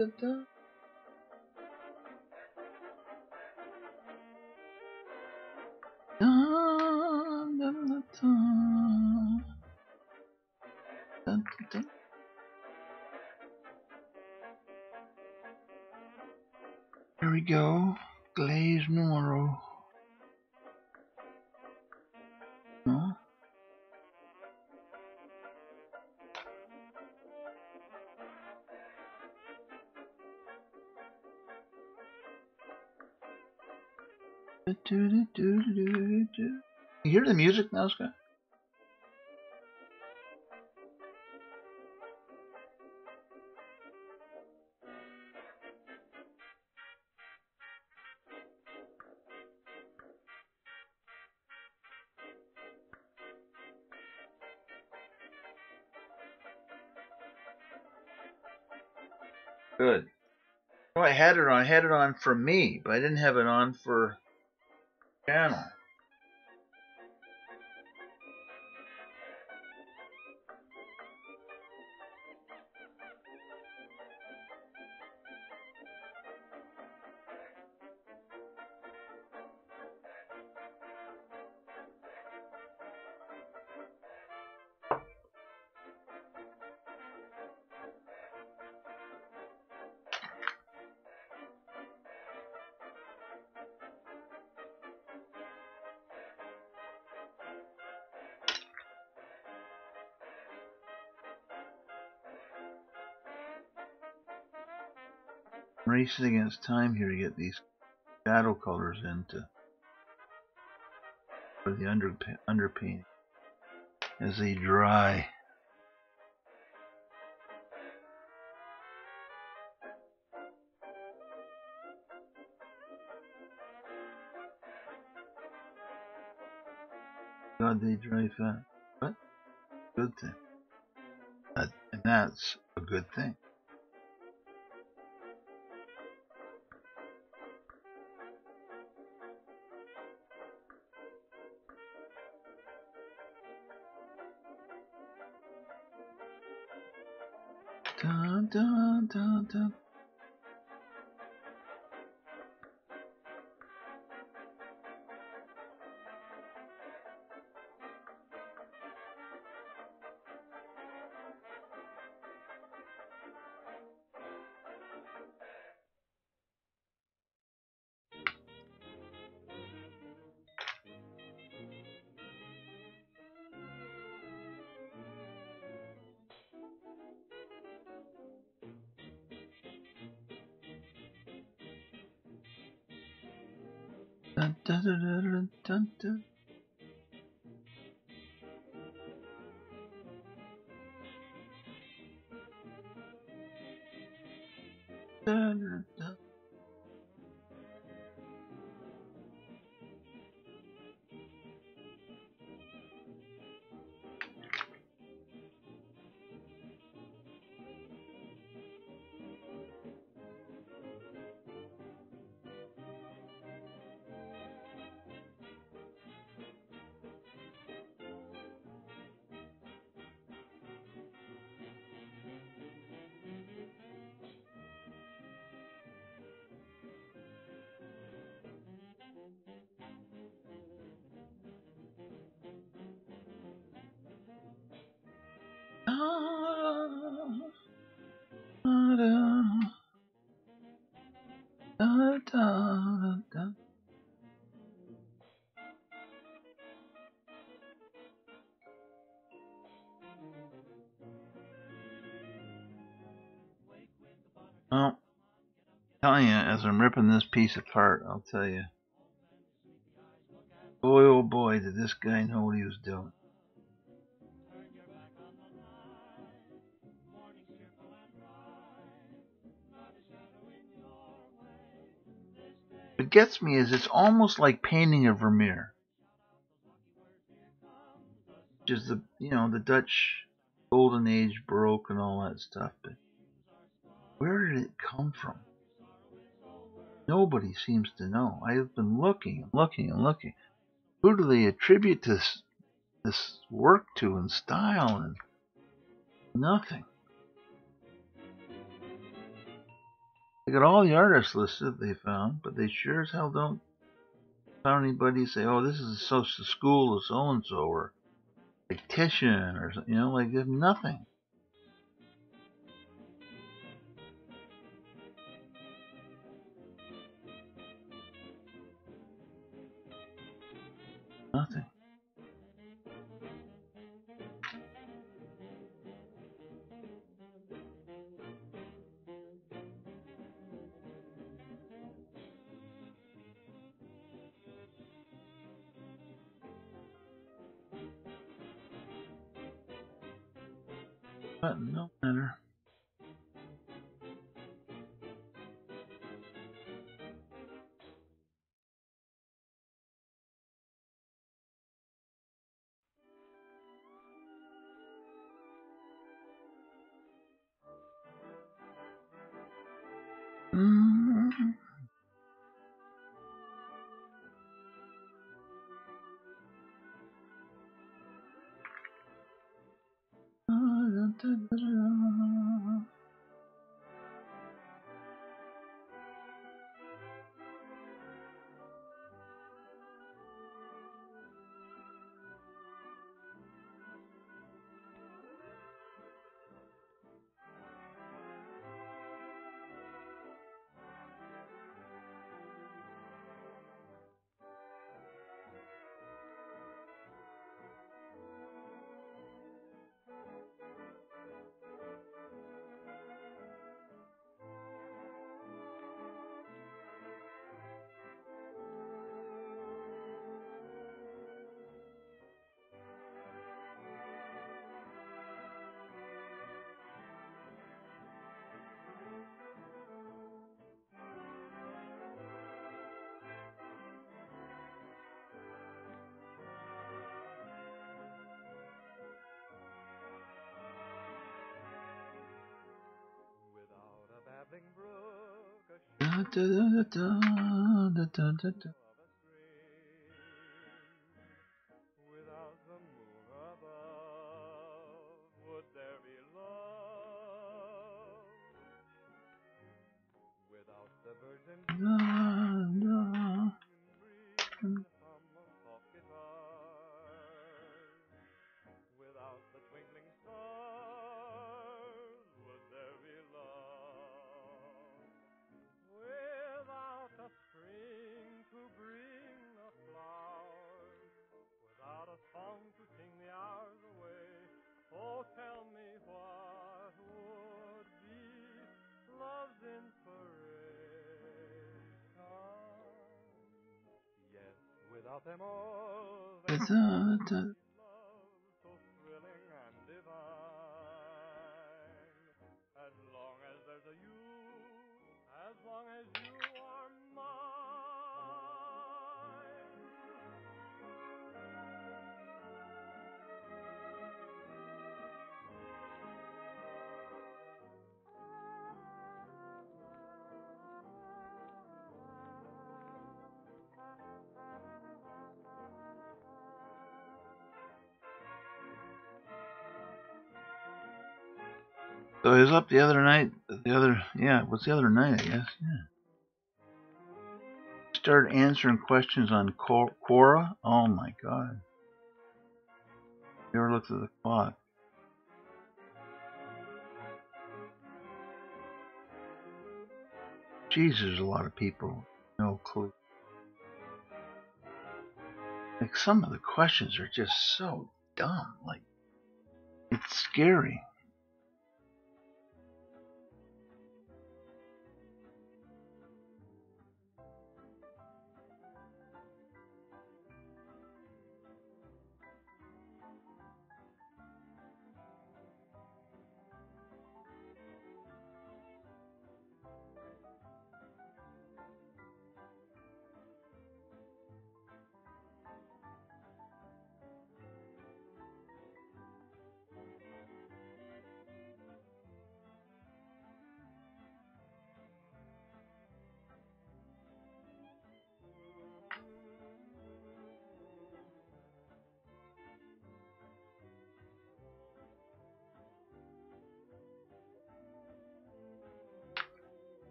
Da-da. Here we go. Glaze numero. No? You hear the music now, Scott? Good. No, I had it on. I had it on for me, but I didn't have it on for channel. I'm racing against time here to get these shadow colors into for the underpainting as they dry. God, they dry fast. What? Good thing. And that's a good thing. Dun, dun, dun, dun. Dun, dun, dun, dun, dun, dun. Dun, dun, dun. Da, da, da, da, da. Well, telling you, as I'm ripping this piece apart, I'll tell you, boy, oh boy, did this guy know what he was doing. What gets me is it's almost like painting a Vermeer, which is the Dutch Golden Age Baroque and all that stuff. But where did it come from? Nobody seems to know. I've been looking and looking and looking. Who do they attribute this work to in style? And nothing. They got all the artists listed they found, but they sure as hell don't found anybody say, "Oh, this is the school of so and so," or like Titian, or like they have nothing. Nothing. But no matter. Mm-hmm. Da, da, da, da, da, da, da, da. Without the moon above, would there be love? Without the birds and Da, da. breeze, hum of soft guitars, without the twinkling stars, would there be love? Without a spring to bring the flowers, without a song to sing the hours away, oh, tell me what would be love's inspiration? Yes, without them all, Da, there da, would da. be love so thrilling and divine. As long as there's a you, as long as you are mine. So he was up the other night. What's the other night? I guess. Yeah. Started answering questions on Quora. Oh my god! You ever looked at the clock? Jeez, there's a lot of people. No clue. Like some of the questions are just so dumb. Like it's scary.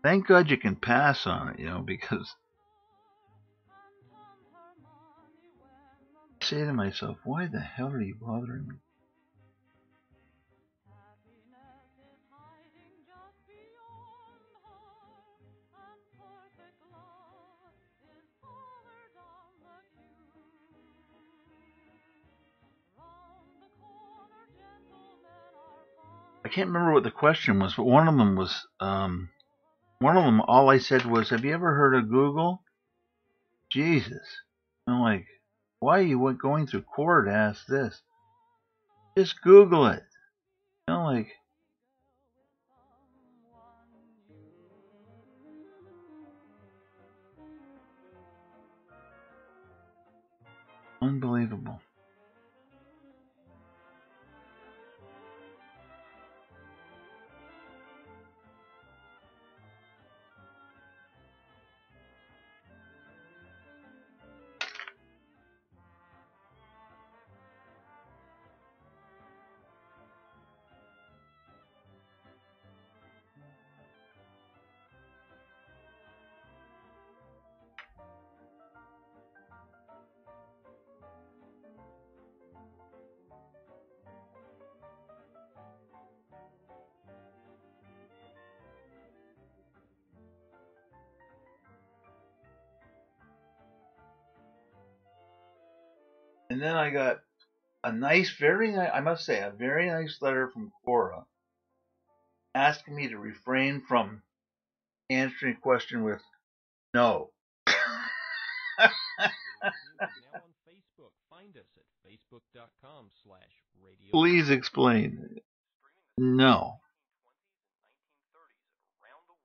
Thank God you can pass on it, because I say to myself, why the hell are you bothering me? I can't remember what the question was, but one of them was, all I said was, have you ever heard of Google? Jesus. I'm like, why are you going through Quora to ask this? Just Google it. Like, unbelievable. And then I got a nice, I must say, a very nice letter from Quora asking me to refrain from answering a question with no. Now on Facebook. Find us at facebook.com/radio. Please explain. No.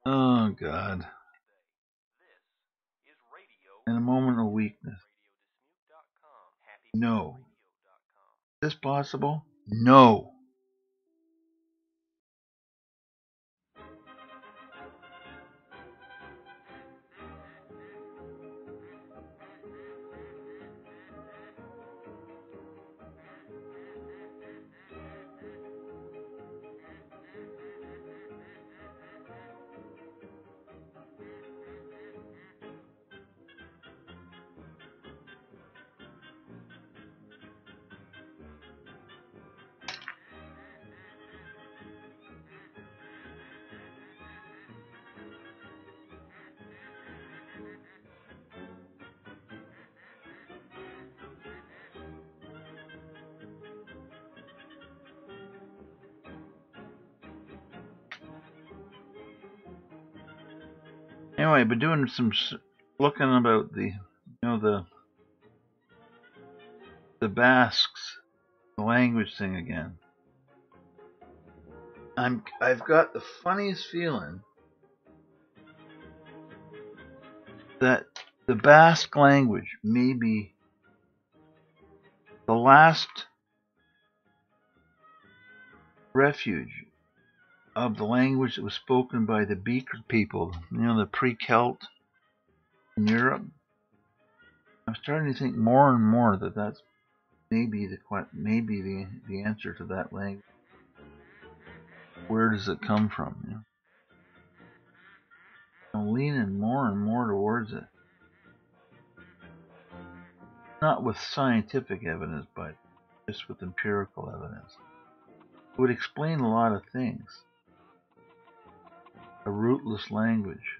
Oh, God. In a moment of weakness. No. Is this possible? No. Anyway, I've been doing some looking about the Basques, the language thing again. I've got the funniest feeling that the Basque language may be the last refuge of the language that was spoken by the Beaker people, the pre-Celt in Europe. I'm starting to think more and more that that's maybe the answer to that language. Where does it come from? I'm leaning more and more towards it. Not with scientific evidence, but just with empirical evidence. It would explain a lot of things. A rootless language.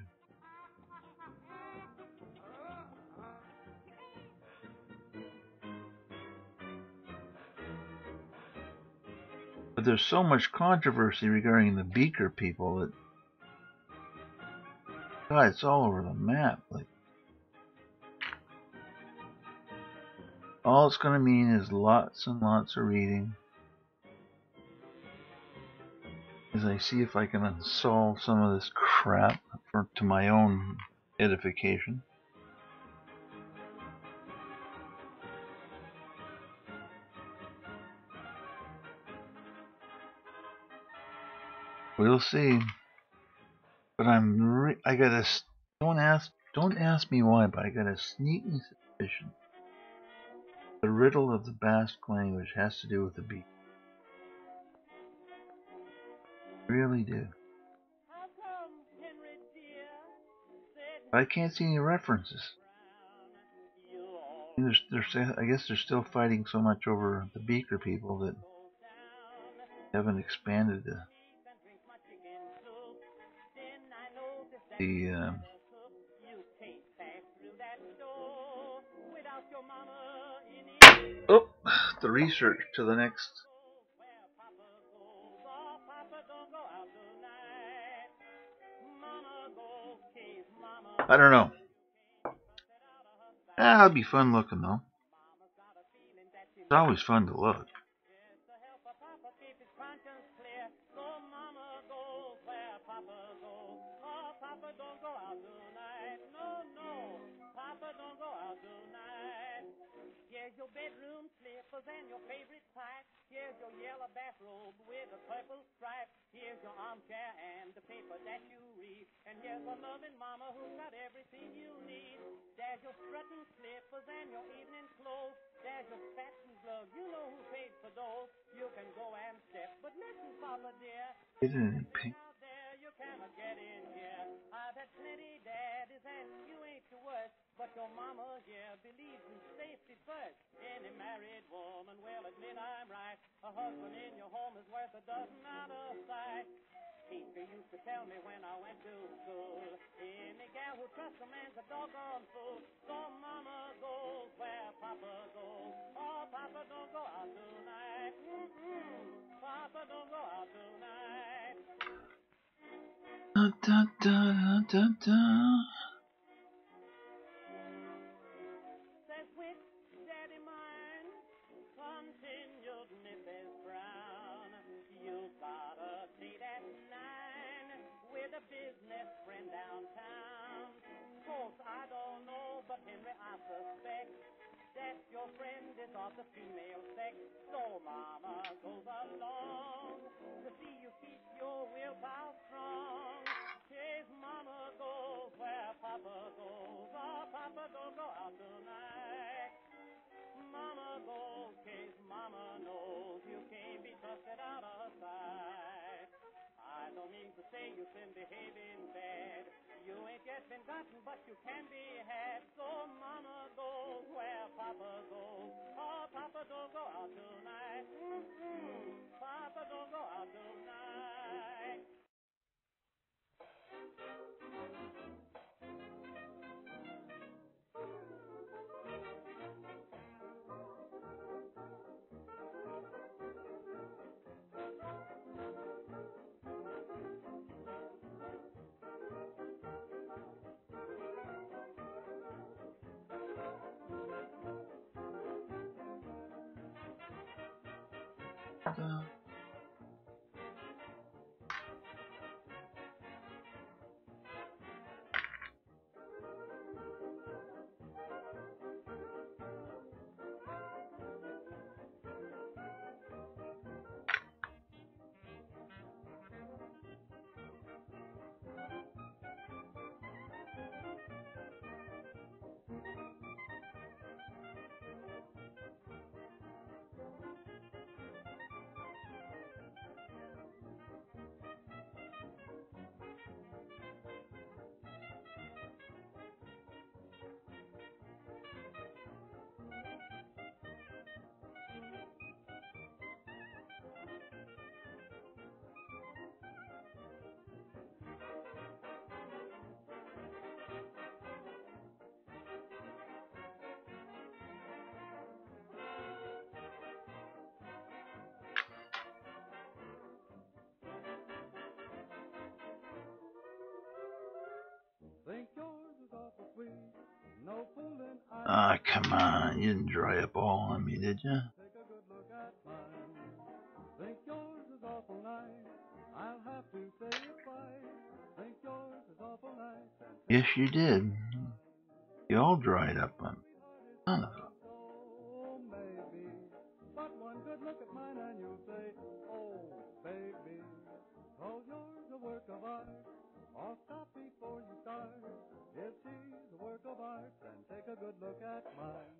But there's so much controversy regarding the Beaker people that, God, it's all over the map. Like, all it's going to mean is lots and lots of reading as I see if I can solve some of this crap to my own edification. We'll see. But I got a, don't ask me why, but I got a sneaking suspicion. The riddle of the Basque language has to do with the beat. Really do. I can't see any references. I guess they're still fighting so much over the Beaker people that haven't expanded the the research to the next. I don't know. It'll be fun looking though. It's always fun to look. Here's your bedroom slippers and your favorite pipe. Here's your yellow bathrobe with a purple stripe. Here's your armchair and the paper that you read. And here's a loving mama who's got everything you need. There's your strutting slippers and your evening clothes. There's your spats and gloves. You know who paid for those. You can go and step, but listen, Papa dear. Out there, you cannot get in here. I've had plenty daddies and you ain't the worst. But your mama, yeah, believes in safety first. Any married woman will admit I'm right. A husband in your home is worth a dozen out of sight. Teacher used to tell me when I went to school, any gal who trusts a man's a doggone fool. So mama goes where Papa goes. Oh, Papa don't go out tonight. Papa don't go out tonight. Da, da, da, da, da. Says which daddy mine, continued Mrs. Brown. You got a date at 9 with a business friend downtown. Course I don't know, but Henry I suspect that your friend is of the female sex. So mama goes along to see you keep your willpower strong. Says mama goes where Papa goes. Oh, Papa don't go out tonight. Mama goes, case mama knows you can't be trusted out of sight. I don't mean to say you've been behaving bad. You ain't yet been gotten, but you can be had. So mama goes where Papa goes. Oh, Papa don't go out tonight. Papa don't go out tonight. Think yours is awful sweet, no fooling. Ah, come on. You didn't dry up all on me, did you? Take a good look at mine. Think yours is awful nice. I'll have to say it twice. Think yours is awful nice. Yes, you did. You all dried up on me. Son of a... Oh, maybe. But one good look at mine and you'll say, oh, baby. 'Cause yours a work of art. Or stop before you start. If she's a work of art, then take a good look at mine.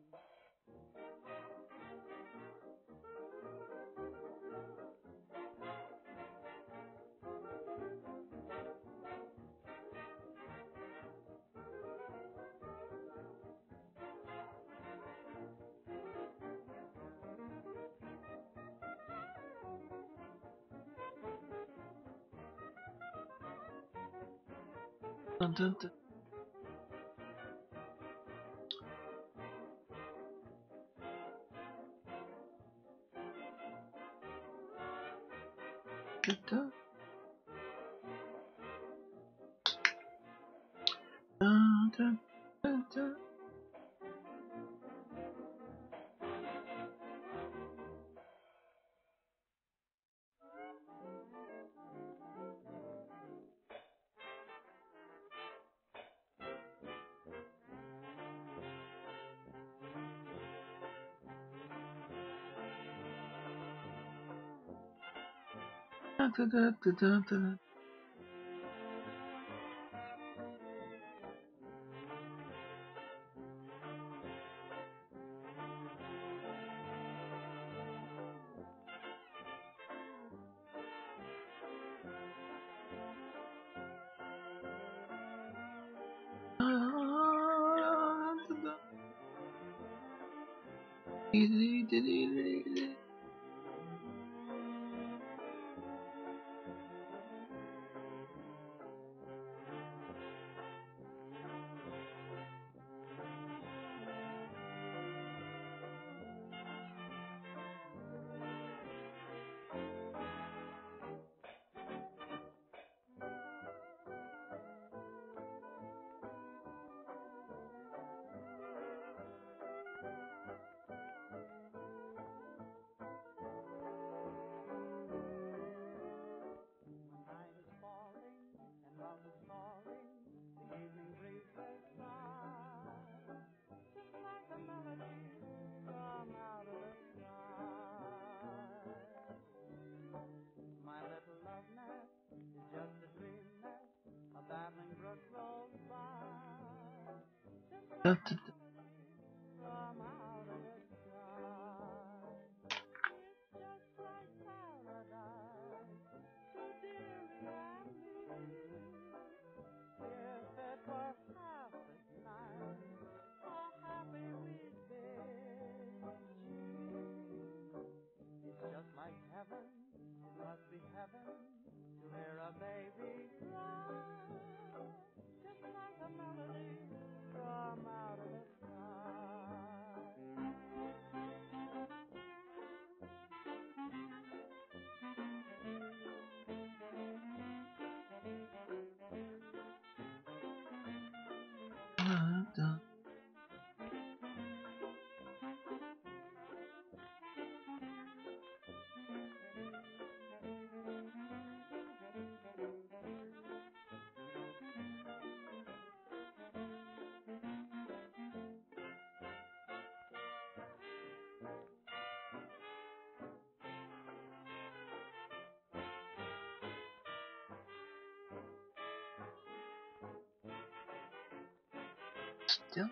Still.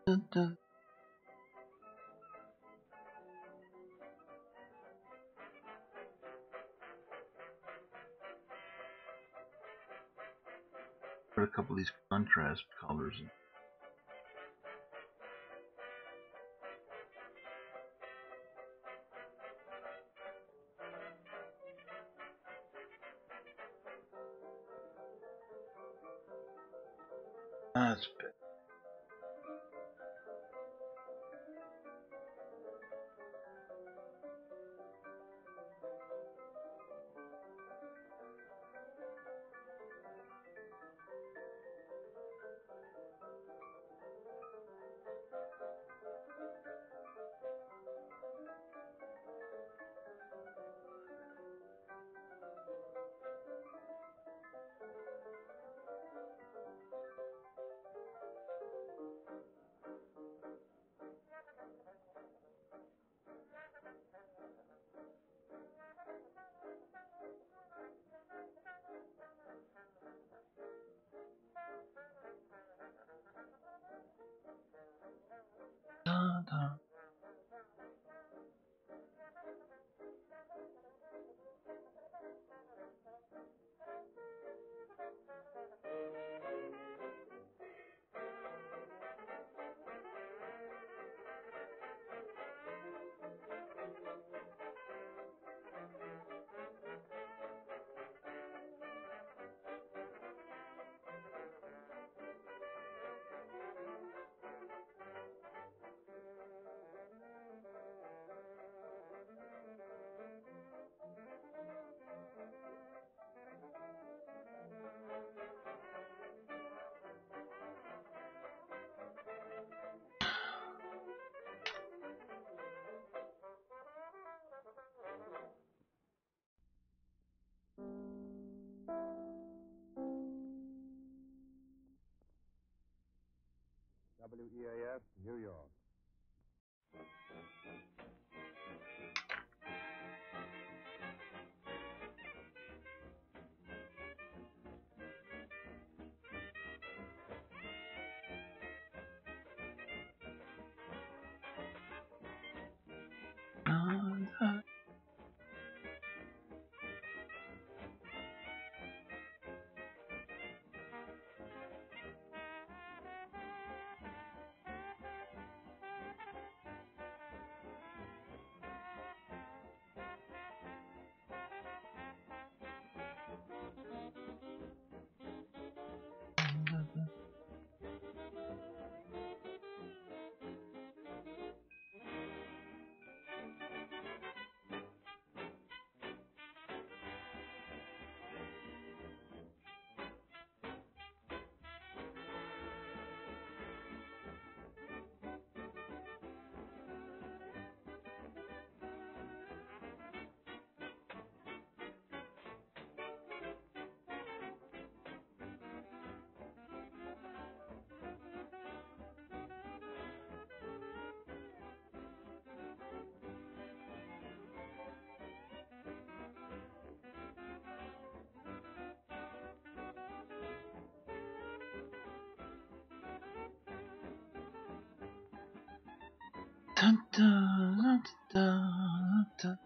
Dun, dun. Put a couple of these contrast colors in. That's better. Dun, dun. WEAF, New York. Dun, dun. Dun, dun. Dun, dun, dun, dun.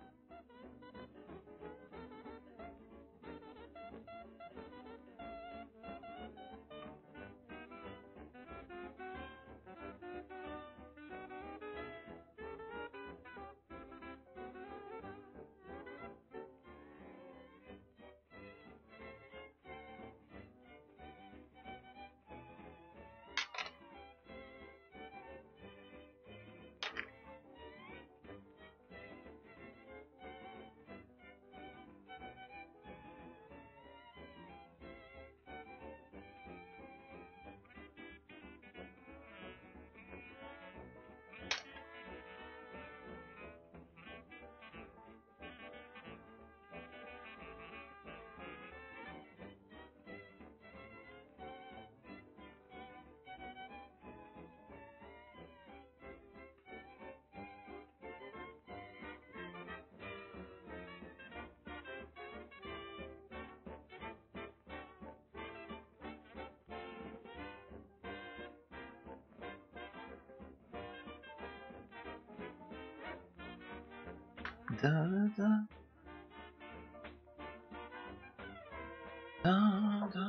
Da da da. Da da.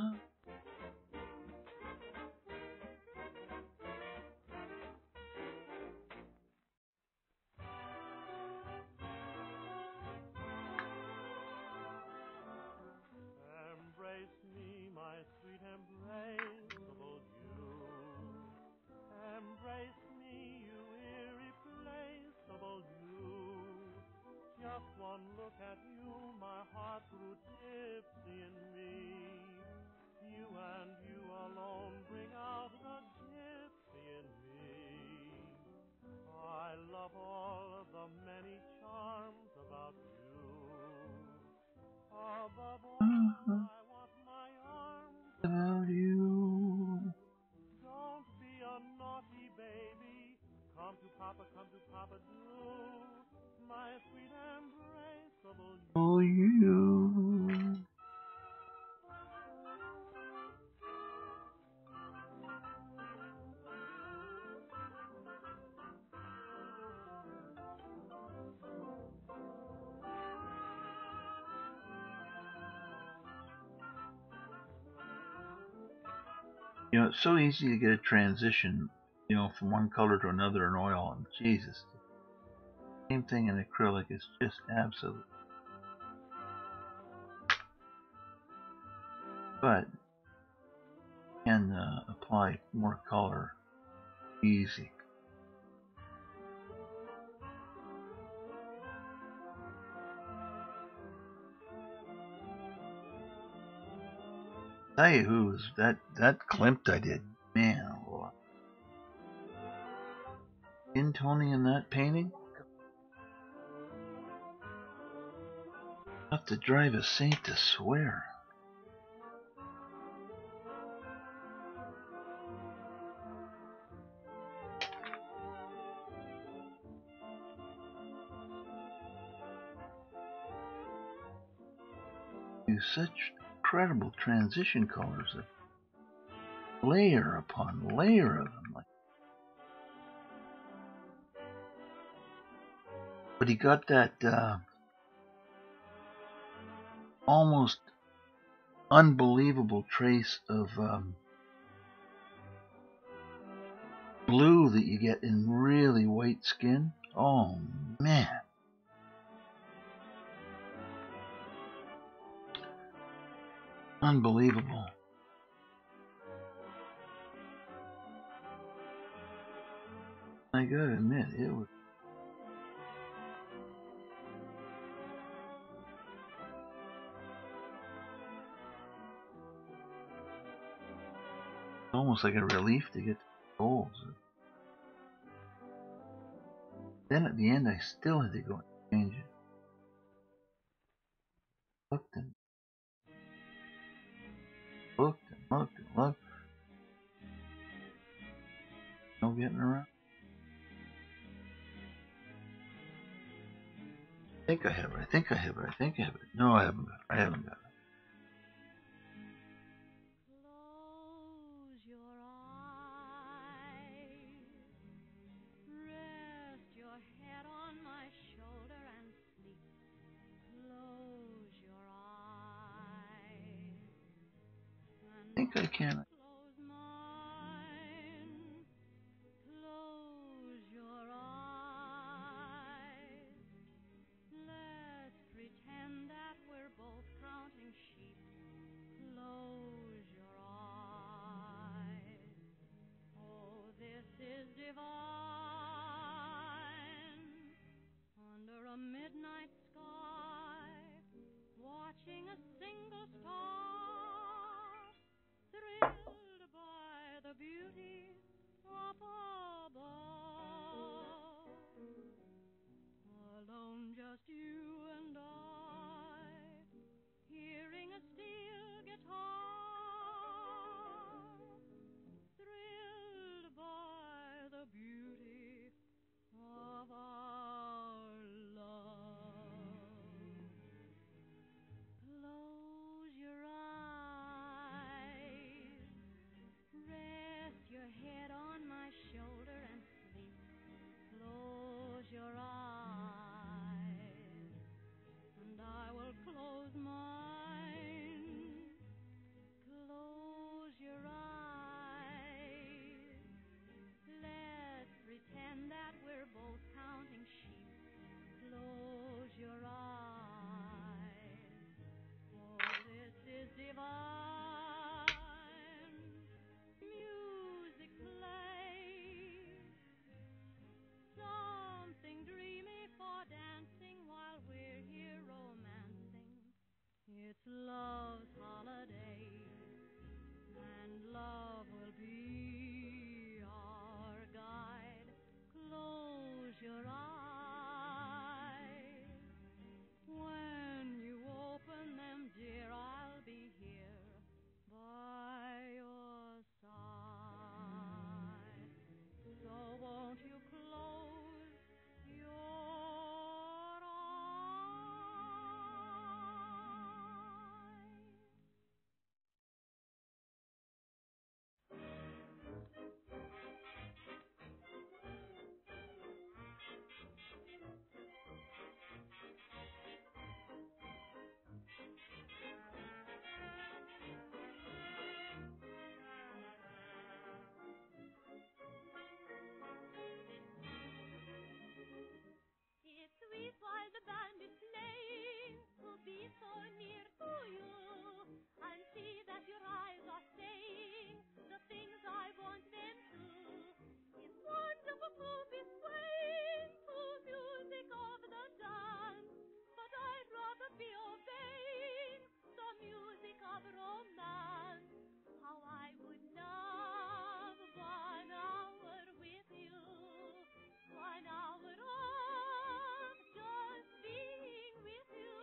Embrace me, my sweet embraceable you. Embrace me, you irreplaceable you. Just one look at you, my heart grew tipsy in me. You and you alone bring out the gypsy in me. I love all the many charms about you. Above all, I want my arms About you. Don't be a naughty baby. Come to Papa, do. My sweet embraceable you. Oh, you. You know, it's so easy to get a transition, you know, from one color to another in oil, and Jesus. Same thing in acrylic, it's just absolute. But you can apply more color easy. Tell you who was that Klimt I did, man. Skin toning in that painting? Have to drive a saint to swear. Use such incredible transition colors, layer upon layer of them. But he got that almost unbelievable trace of blue that you get in really white skin. Oh man. Unbelievable. I gotta admit, it was almost like a relief to get the goals. Then at the end, I still had to go and change it. Looked and looked and looked and looked. No getting around. I think I have it. I think I have it. I think I have it. No, I haven't got it. I haven't got it. Close your eyes, rest your head on my shoulder and sleep. Close your eyes, and I think I can. close mine. Close your eyes. Let's pretend that we're both counting sheep. Close your eyes. Oh, this is divine. Under a midnight sky, watching a single star, thrilled by the beauty up above. Alone, just you and I, hearing a steel guitar, thrilled by the beauty of our love. Close your eyes, rest your head on my shoulder and sleep. Close your eyes. eyes are saying the things I want them to. It's wonderful to be swaying to music of the dance, but I'd rather be obeying the music of romance. How I would love 1 hour with you, 1 hour of just being with you.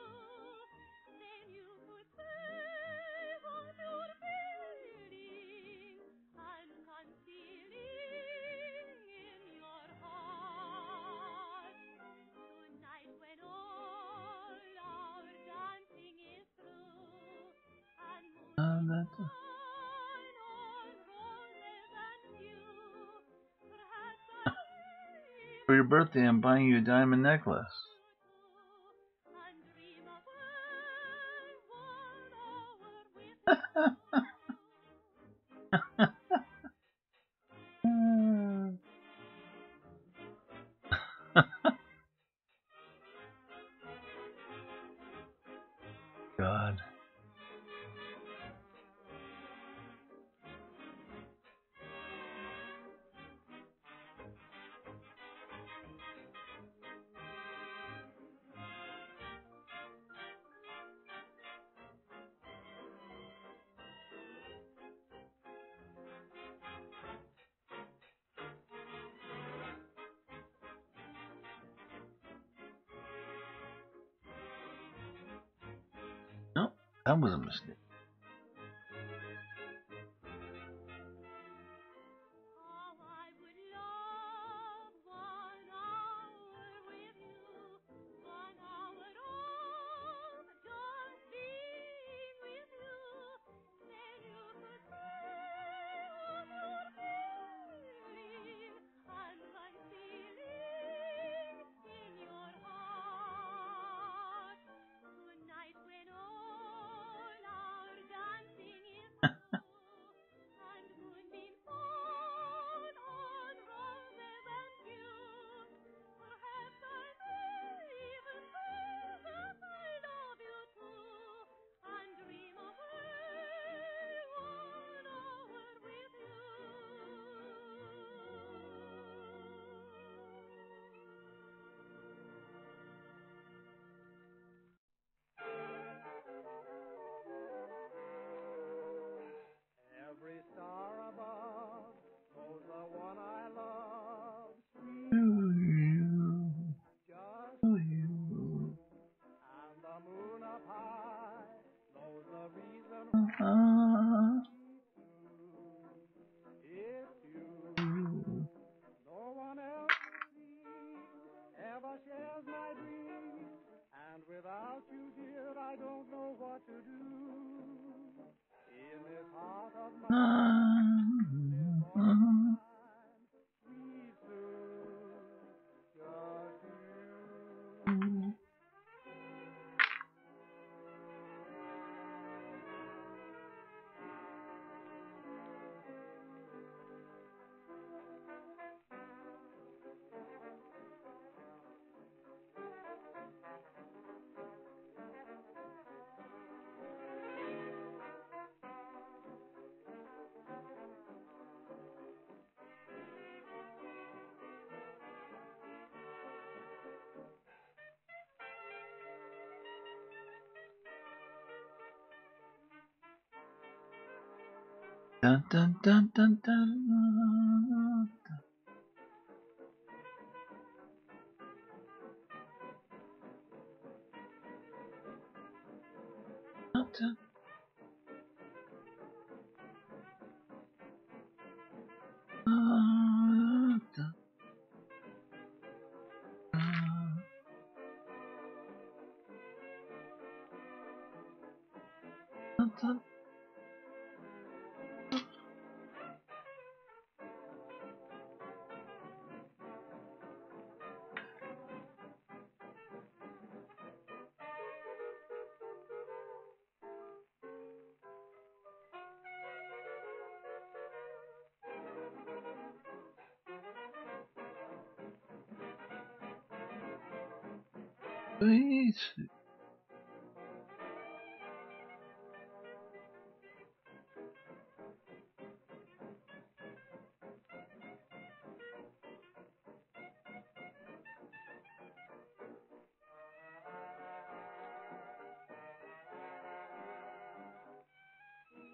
Then you could say what you're feeling, unconcealing in your heart. Tonight when all our dancing is through, and moonbeams shine on roses and dew, perhaps I'll For your birthday, I'm buying you a diamond necklace. and dream of 1 hour with God. No, that was a mistake. How I would love 1 hour with you, 1 hour of just being with you. Then you could say what you're feeling, unconcealing in your heart. Tonight when all our dancing is through, and moonbeams fall on roses and dew, perhaps I may even say that I love you too, and dream away 1 hour with you. Every star above knows the one I love, sweet Do you? just Do you? and the moon up high knows the reason Uh-huh. it's you. You. No one else it seems ever shares my dreams, and without you, dear, I don't know what to do. In this heart of mine, live all the time, sweet Sue, just you. Dun dun dun dun dun. Dun, dun. Dun, dun, dun, dun. Sweet.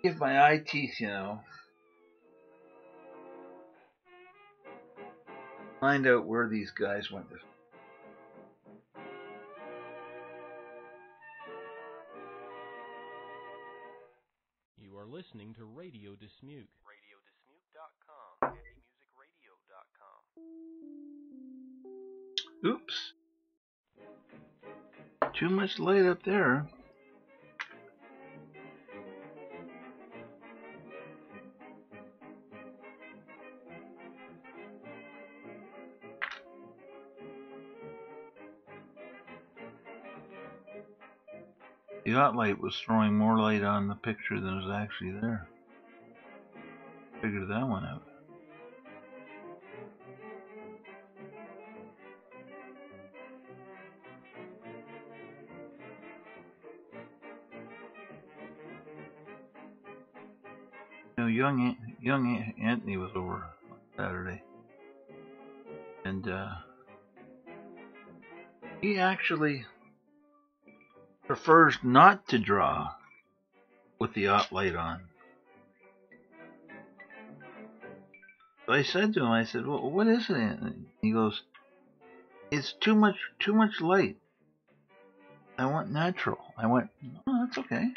Give my eye teeth, Find out where these guys went to. You are listening to Radio Dismute. RadioDismute.com. HappyMusicRadio.com. Oops. Too much light up there. The hot light was throwing more light on the picture than was actually there. Figured that one out. Young Anthony was over on Saturday, and he actually prefers not to draw with the hot light on. So I said to him, well, what is it, Anthony? He goes, it's too much light. I want natural. I went, oh, that's okay.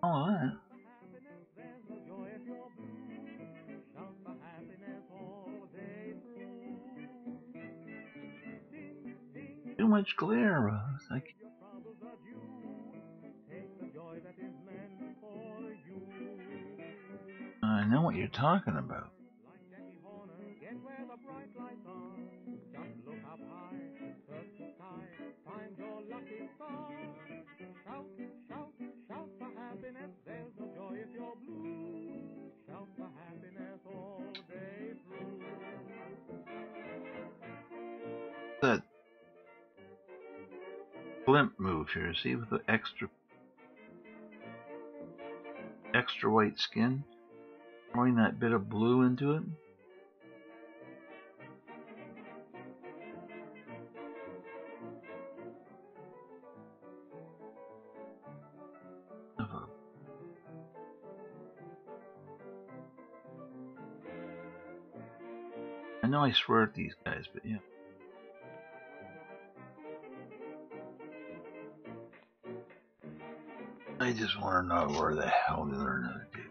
All right. Too much glare, Rose. I know what you're talking about. That blimp move here, see, with the extra white skin, throwing that bit of blue into it. I know I swear at these guys, but yeah. I just want to know where the hell they learned how to do.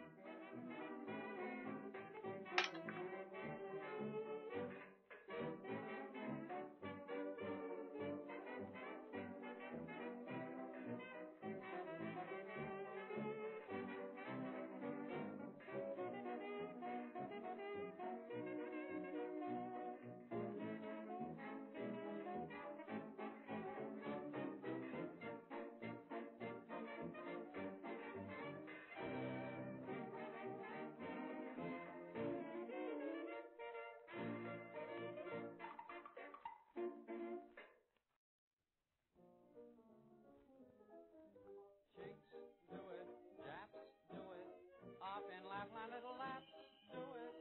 Little laps, do it,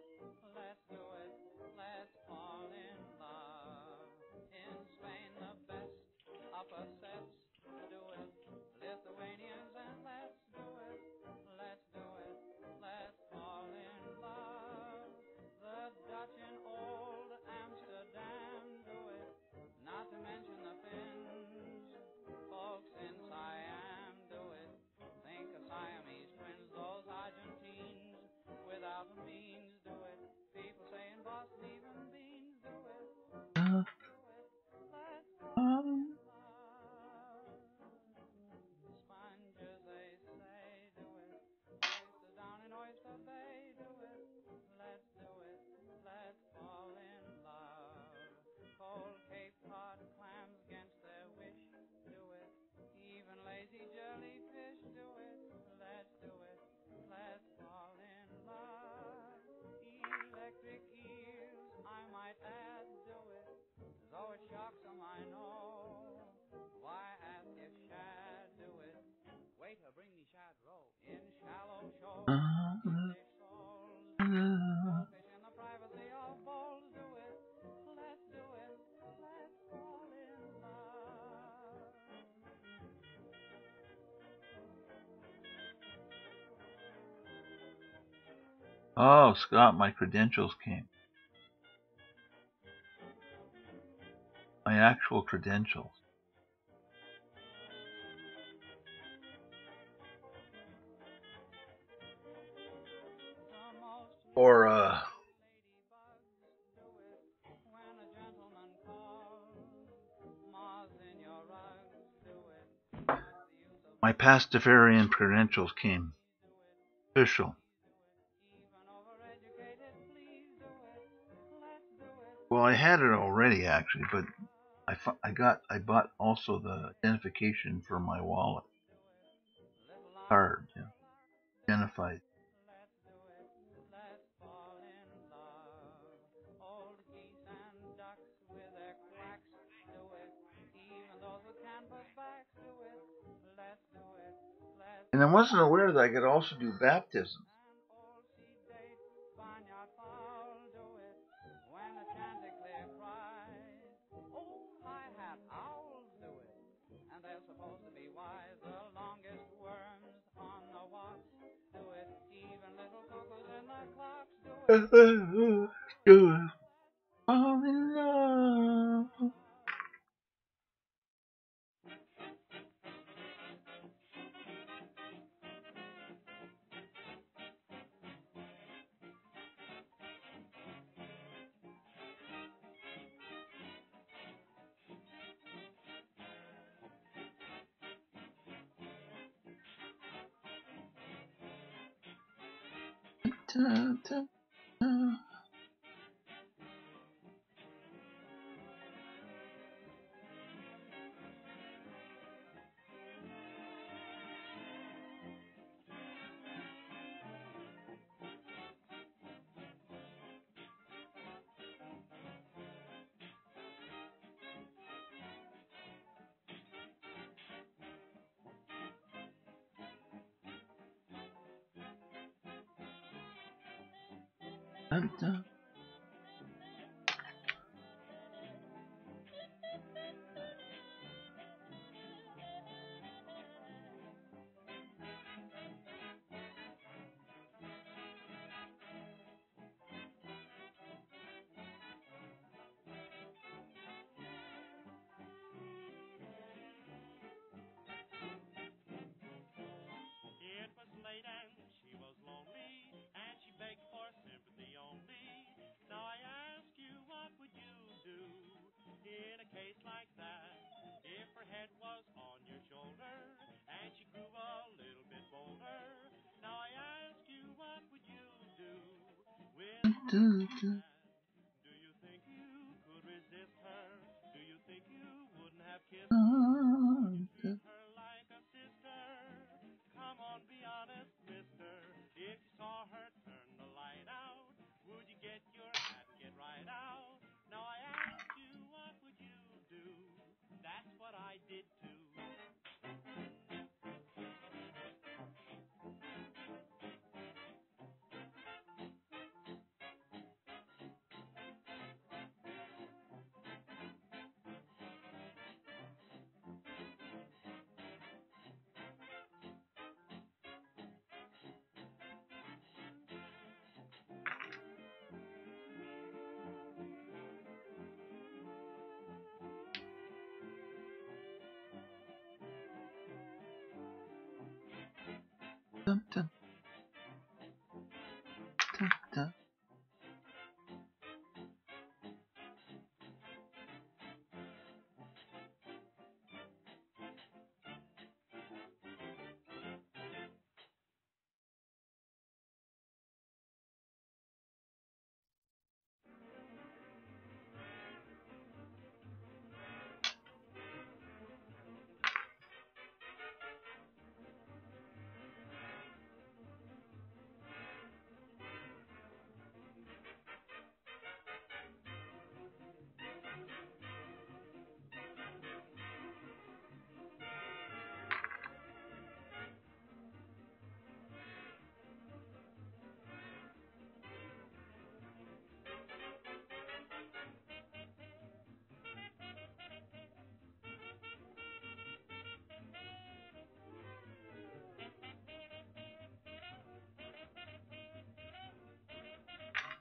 let's do it, let's fall in love. In Spain, the best upper sets, do it, Lithuanians, and let's do it, let's do it, let's fall in love. The Dutch in old Amsterdam, do it, not to mention the Finns, folks in Siam, do it, think of Siamese twins, those Argentines, with Oh, Scott, my credentials came. My actual credentials. Or, When a gentleman calls, moths in your rugs, do it. What's the use of my Pastafarian credentials came. Official. even overeducated? Please do it. Let's do it. Well, I had it already, actually, but I bought also the identification for my wallet. Little lark, Card, yeah. little lark, do Identified. let's do it. Let's fall in love. Old geese and ducks with their quacks, do it. Even those with canvas backs, do it. Let's do it. Let's And I wasn't aware that I could also do baptisms. an old sea date, barnyard fowl, do it. When a chanticleer cries, oh, hi-hat owls, do it. And they're supposed to be wise, the longest worms on the walks, do it. Even little cuckoos in the clocks, do it. Do it. Fall in love. Da, da, da. Da, da. It was late and she was lonely, and she begged for sympathy only. Now I ask you, what would you do in a case like that? If her head was on your shoulder, and she grew a little bit bolder. Now I ask you, what would you do with a Da, woman like da, that? Do you think you could resist her? Do you think you wouldn't have kissed her? Would you da. treat her like a sister? Come on, be honest, mister. If you saw her turn the light out, would you get your hat and get right out? Now I ask you, what would you do? That's what I did too. Da, da, da, da.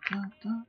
Da,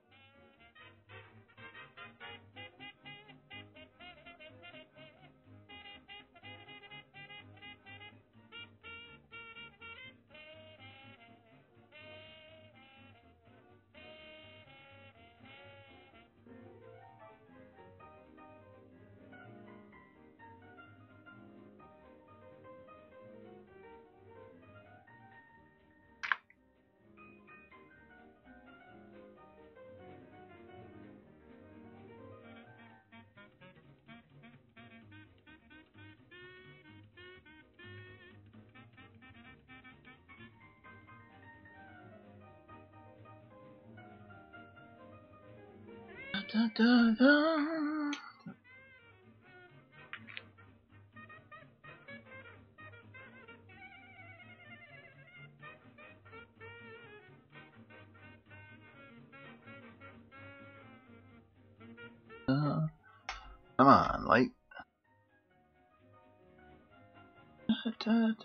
da, da. Come on, light. Da, da, da.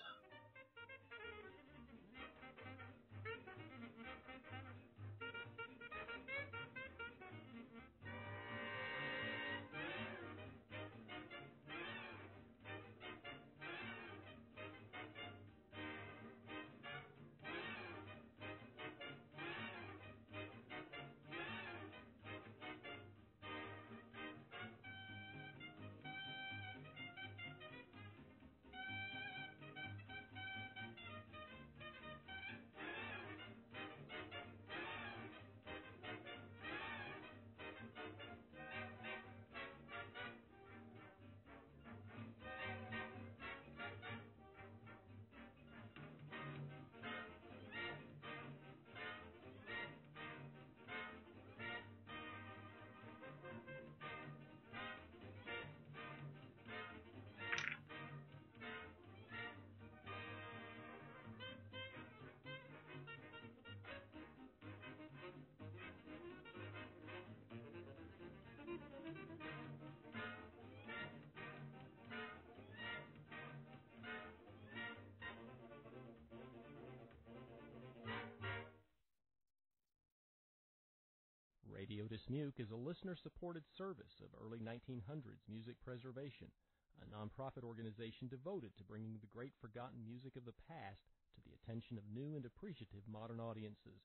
Radio Dismuke is a listener-supported service of early 1900s music preservation, a nonprofit organization devoted to bringing the great forgotten music of the past to the attention of new and appreciative modern audiences.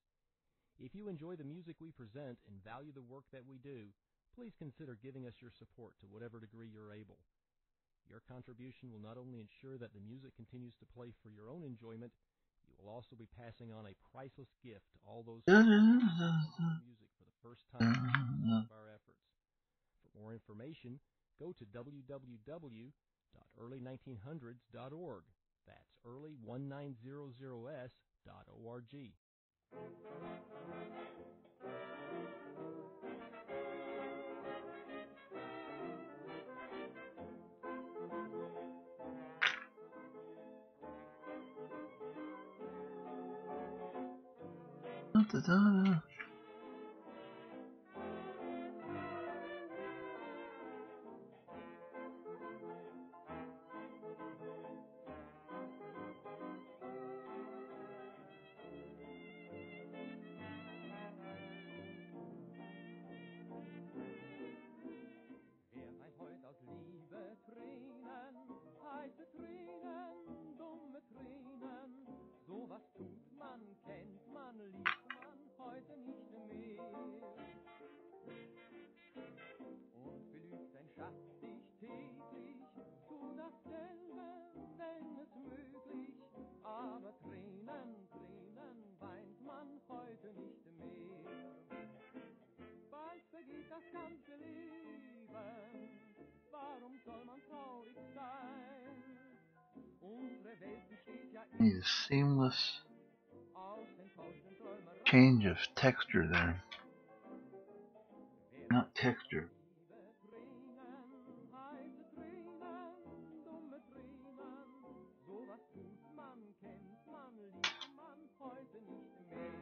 If you enjoy the music we present and value the work that we do, please consider giving us your support to whatever degree you're able. Your contribution will not only ensure that the music continues to play for your own enjoyment, you will also be passing on a priceless gift to all those who listen to music for the first time as a result of our efforts. For more information, go to www.early1900s.org. That's early1900s.org. Da, da, da. Wer weint heut aus Liebe Tränen, heiße Tränen, dumme Tränen, sowas tut man, kennt man, liebt man heute nicht mehr. Und belügt ein Schatz dich täglich, tu dasselbe, wenn es möglich, aber Tränen, Tränen weint man heute nicht mehr. Bald vergeht das ganze Leben, warum soll man traurig sein? Unsere Welt besteht ja Need a seamless aus enttäuschten Träumereien. change of texture there. Not texture. Tränen, heiße Tränen, dumme Tränen, sowas tut man, kennt man, liebt man heute nicht mehr.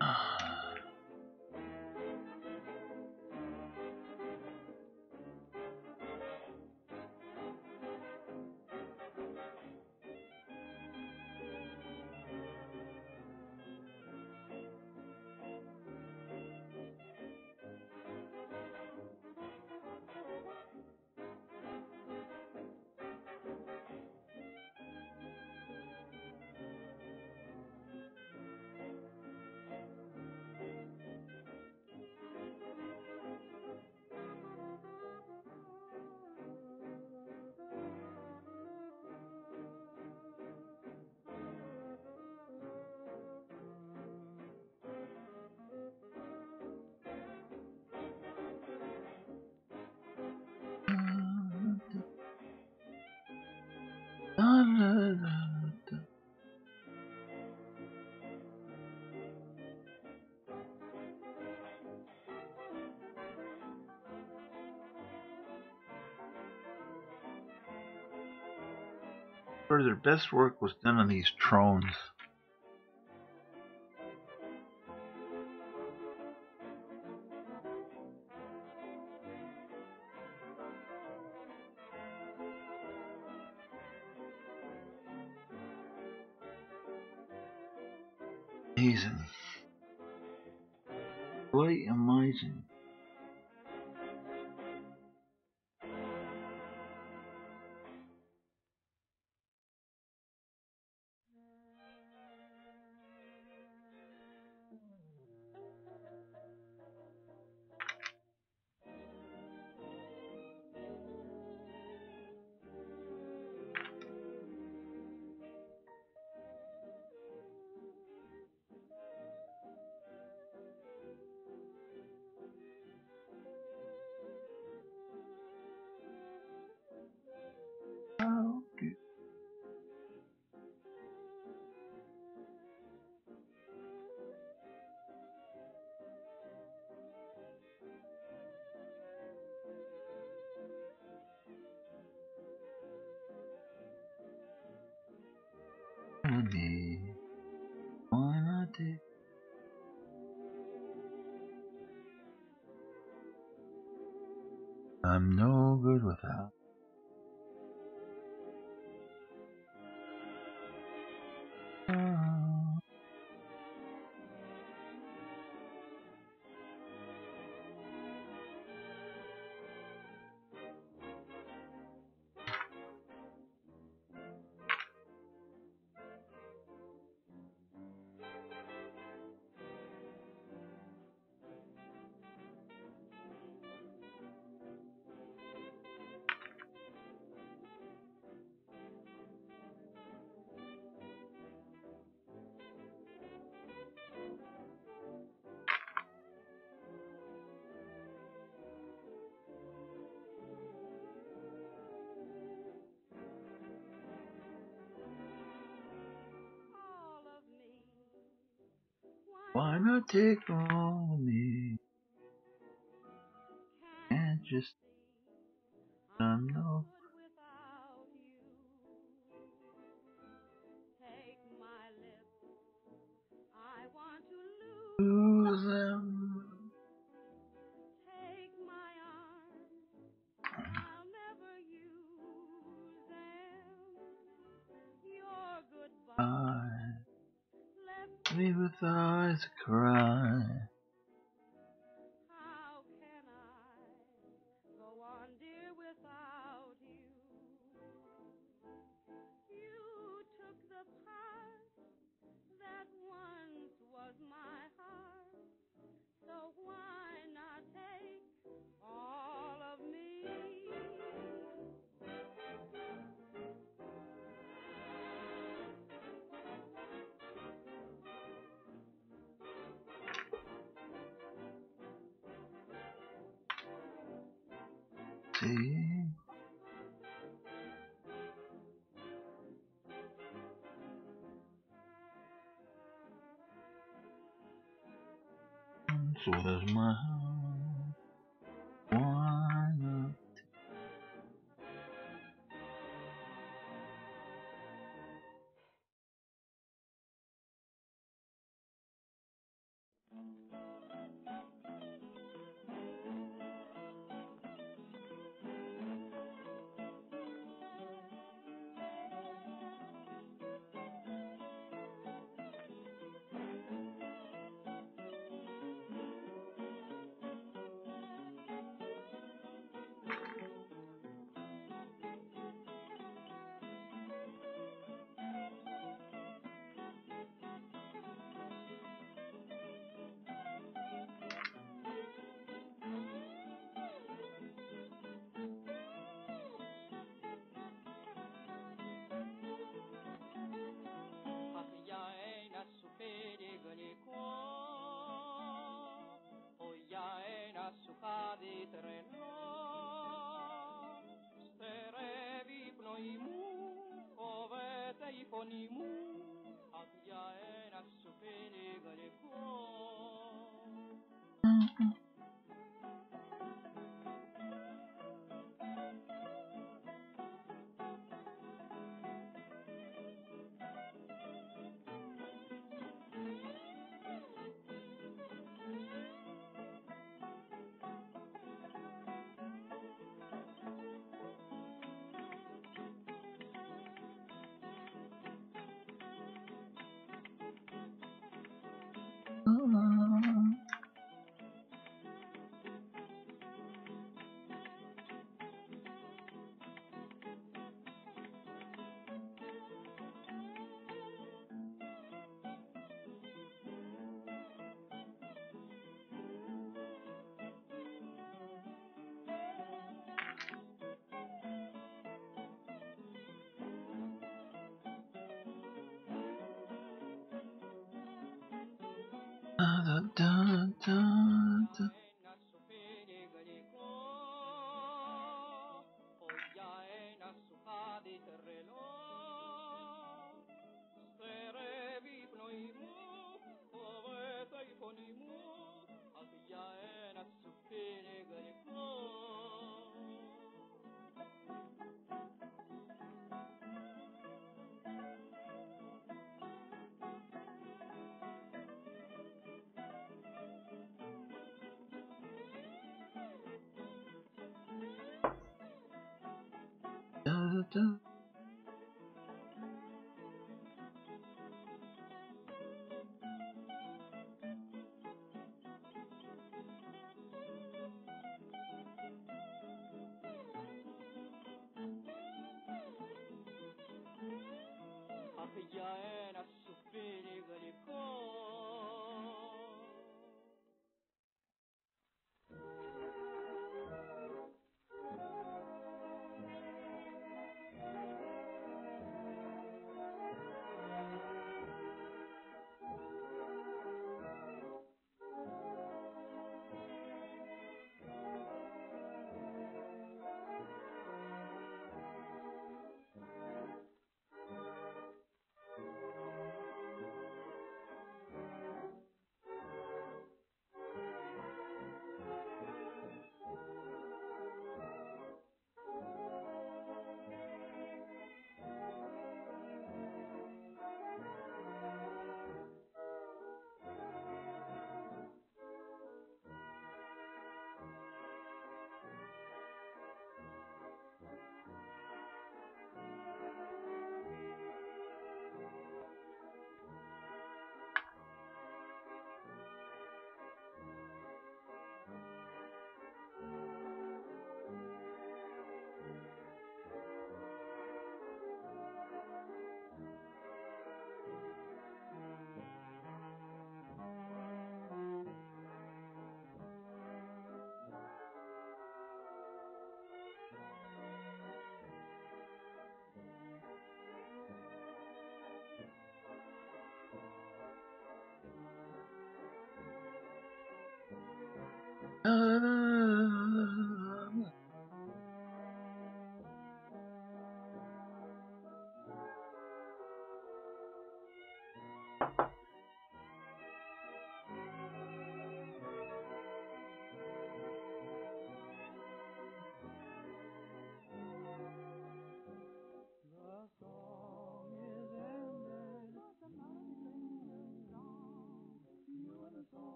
Where their best work was done on these trones. Amazing. Quite amazing. Okay. Honey, why not take? I'm no good without. All of me. Why not take all of me? And just I'm no Good without you. Take my lips. I want to lose. lose them. Take my arms. I'll never use them. Your goodbye left Me with eyes cry. How can I go on, dear, without you? You took the part that once was my heart, so why not take all of me? See? So there's my home. Why not?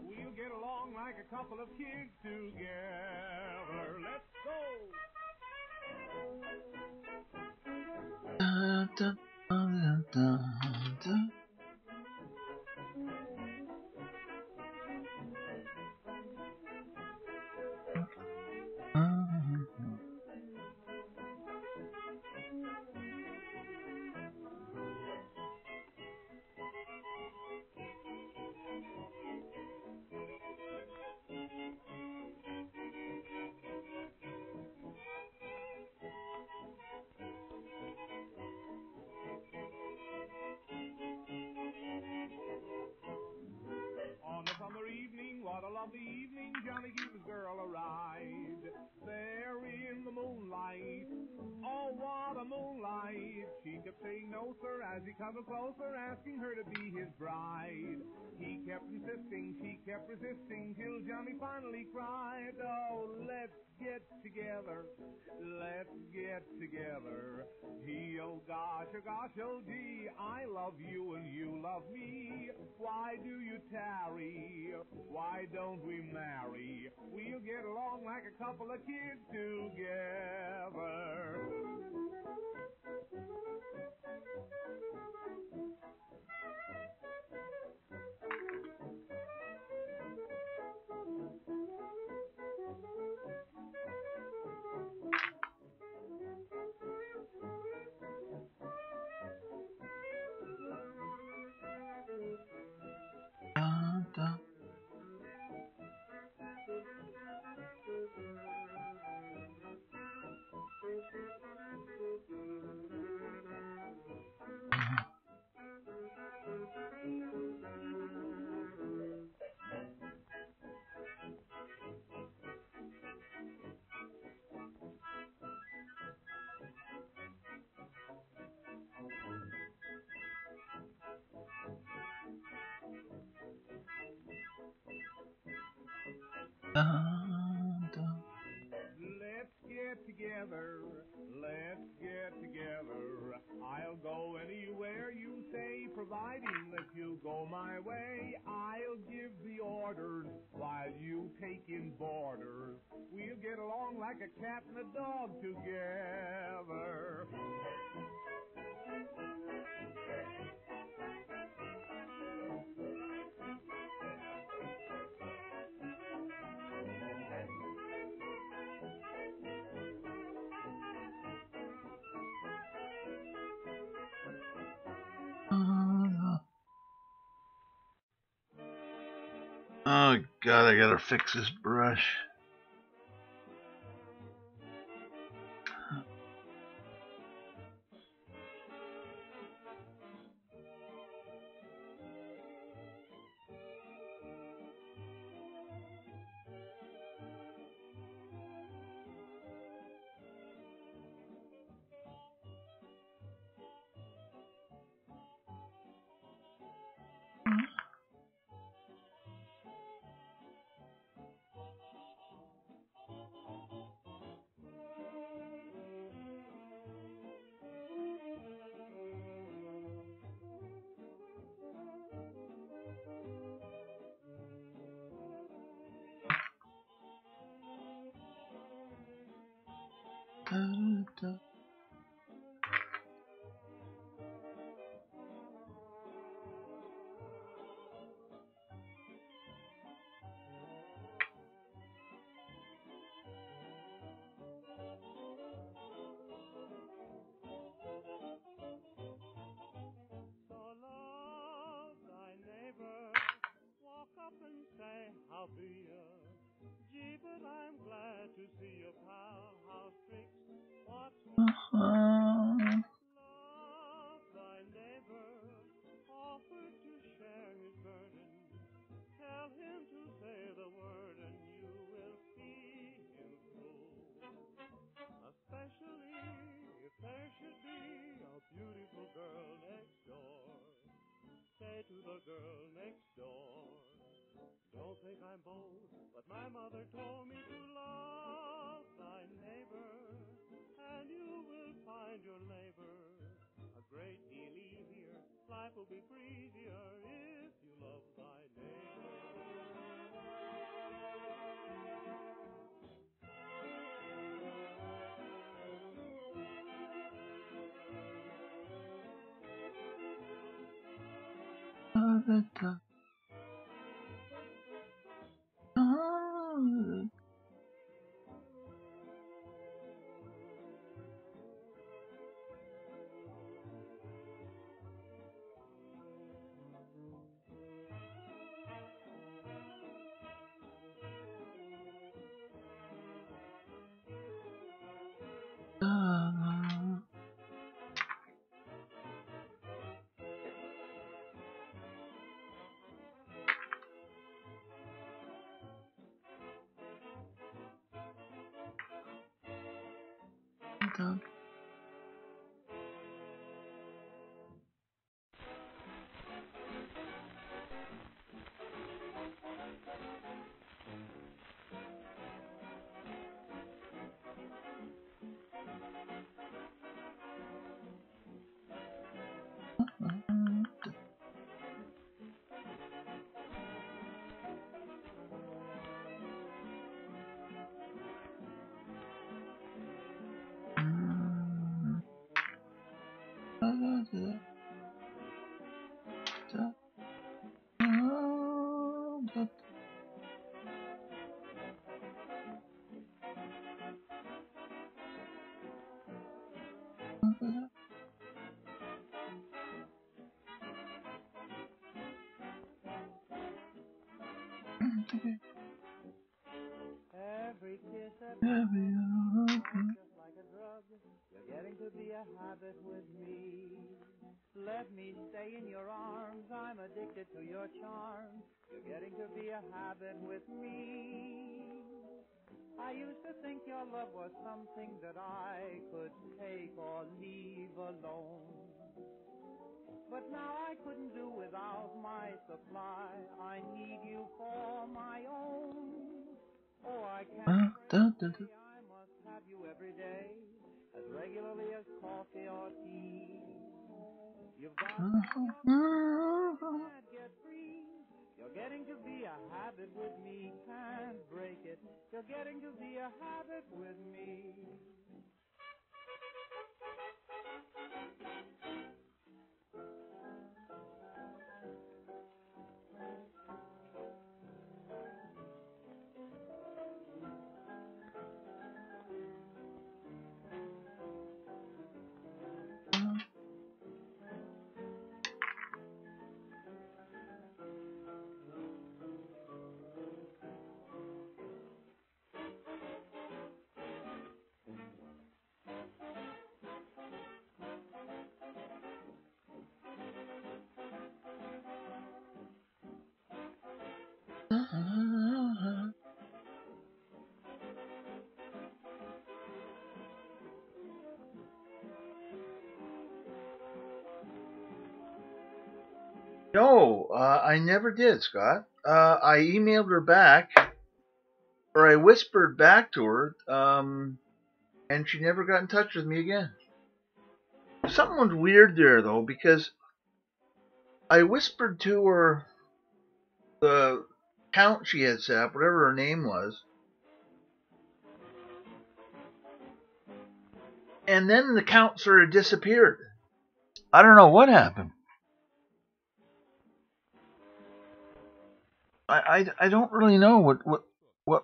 We'll get along like a couple of kids together. Let's go. of the evening, Johnny gives his girl a ride. There in the moonlight, oh what a moonlight. She kept saying no sir as he comes closer, asking her to be his bride. He kept insisting, she kept resisting, till Johnny finally cried, oh let's get together, let's get together. Gee, oh gosh, oh gee, I love you and you love me. Why do you tarry? Why don't we marry? We'll get along like a couple of kids together. Let's get together, let's get together. I'll go anywhere you say, providing that you go my way. I'll give the orders while you take in boarders. We'll get along like a cat and a dog together. Oh God, I gotta fix this brush. How be ya? Gee, but I'm glad to see you, pal. How's tricks? What's love thy neighbor? Offer to share his burden. Tell him to say the word and you will see him through. Especially if there should be a beautiful girl next door. Say to the girl next door, don't think I'm bold, but my mother told me to love thy neighbor, and you will find your labor a great deal easier. Life will be breezier if you love thy neighbor. Every kiss, every hug, just like a drug, you're getting to be a habit with me. Let me stay in your arms, I'm addicted to your charms. You're getting to be a habit with me. I used to think your love was something that I could take or leave alone. But now I couldn't do without my supply. I need you for my own. Oh, I can't say I must have you every day, as regularly as coffee or tea. You've got to can't get free. You're getting to be a habit with me, can't break it. You're getting to be a habit with me. No, I never did, Scott. I emailed her back, or I whispered back to her, and she never got in touch with me again. Something was weird there, though, because I whispered to her the account she had set up, whatever her name was, and then the account sort of disappeared. I don't know what happened. I don't really know what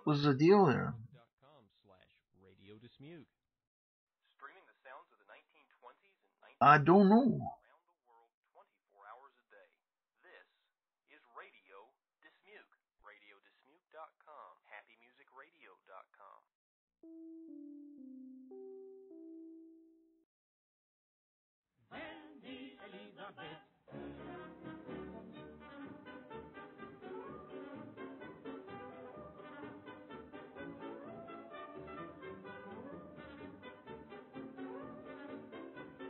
was the deal there. Facebook.com/radiodismute. Streaming the sounds of the 1920s and I don't know. around the world 24 hours a day. This is Radio Dismute. Radiodismute.com. HappyMusicRadio.com. Handy Elizabeth.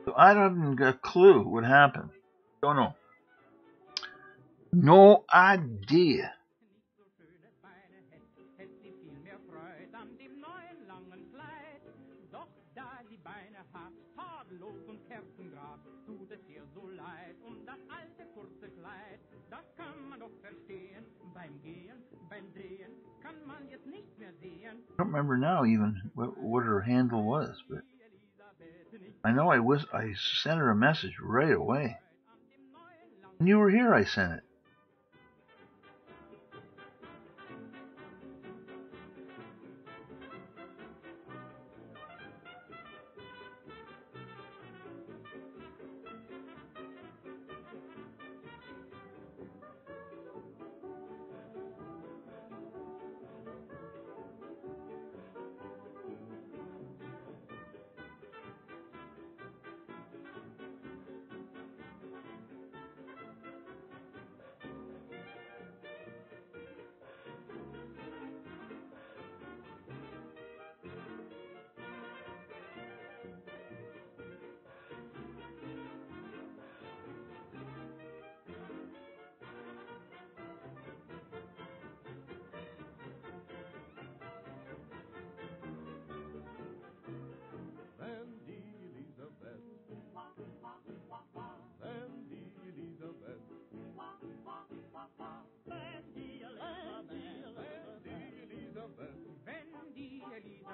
So I haven't got a clue what happened. Don't know. No idea. Nicht so schöne Beine hätt sie viel mehr Freude an dem neuen langen Kleid. Doch da sie Beine hat, tadellos und kerzengrad, tut es ihr so leid. Und das alte kurze Kleid, das kann man doch verstehen. Beim Gehen, beim Drehen, kann man jetzt nicht mehr sehen. I don't remember now even what her handle was, but I know I sent her a message right away. When you were here, I sent it.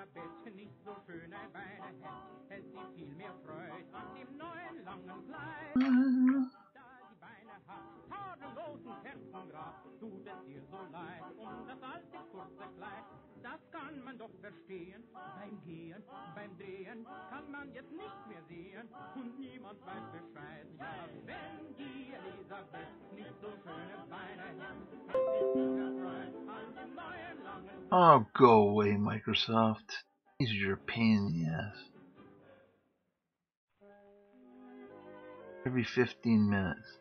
Elisabeth nicht so schöne Beine hätt, hätt sie viel mehr Freud an dem neuen langen Kleid. Da die Beine hat, tadellosen Kerzengrad, tut es ihr so leid das alte kurze Kleid. Das kann man doch verstehen, beim Gehen, beim Drehen kann man jetzt nicht mehr sehen und niemand weiß Bescheid. Ja, wenn die Elisabeth nicht so schöne Beine hätt, hätt sie viel mehr Freud an dem neuen langen Kleid. Oh, go away, Microsoft. These are your pain in the ass. Every 15 minutes.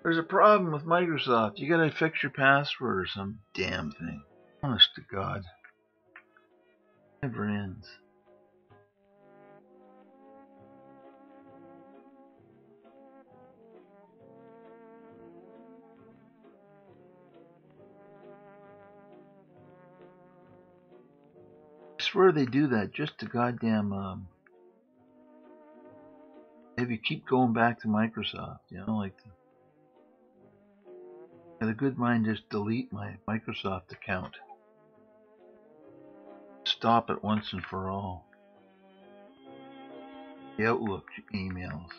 There's a problem with Microsoft. You gotta fix your password or some damn thing. Honest to God. Never ends. I swear they do that just to goddamn have you keep going back to Microsoft, you know, like the good mind just delete my Microsoft account. Stop it once and for all. The Outlook emails.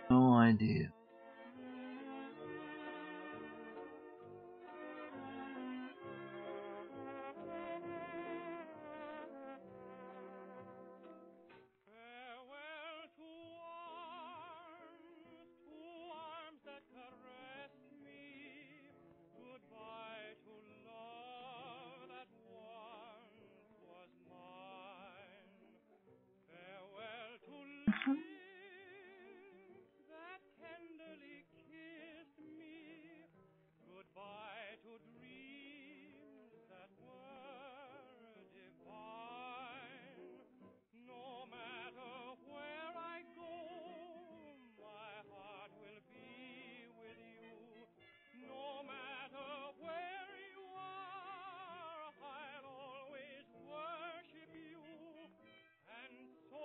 No idea. Farewell to arms that caress me. Goodbye to love that once was mine. Farewell to lips that tenderly kissed me. Goodbye to dreams that were divine. No matter where I go, my heart will be with you. No matter where you are, I'll always worship you. And so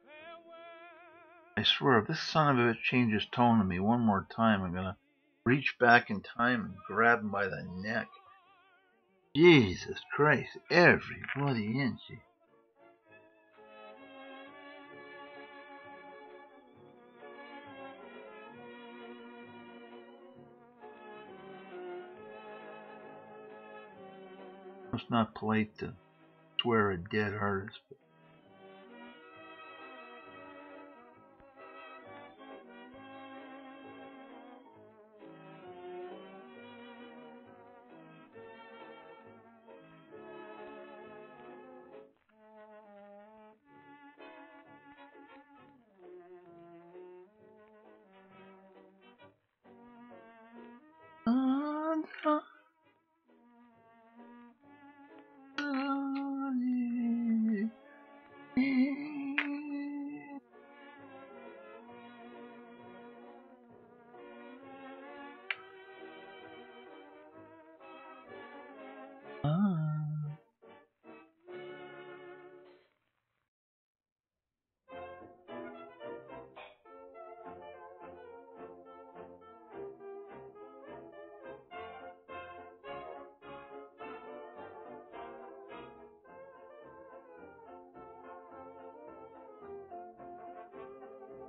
farewell. I swear, if this son of a bitch changes tone to me one more time, I'm gonna reach back in time and grab him by the neck. Jesus Christ, every bloody inch. It's not polite to swear a dead artist, but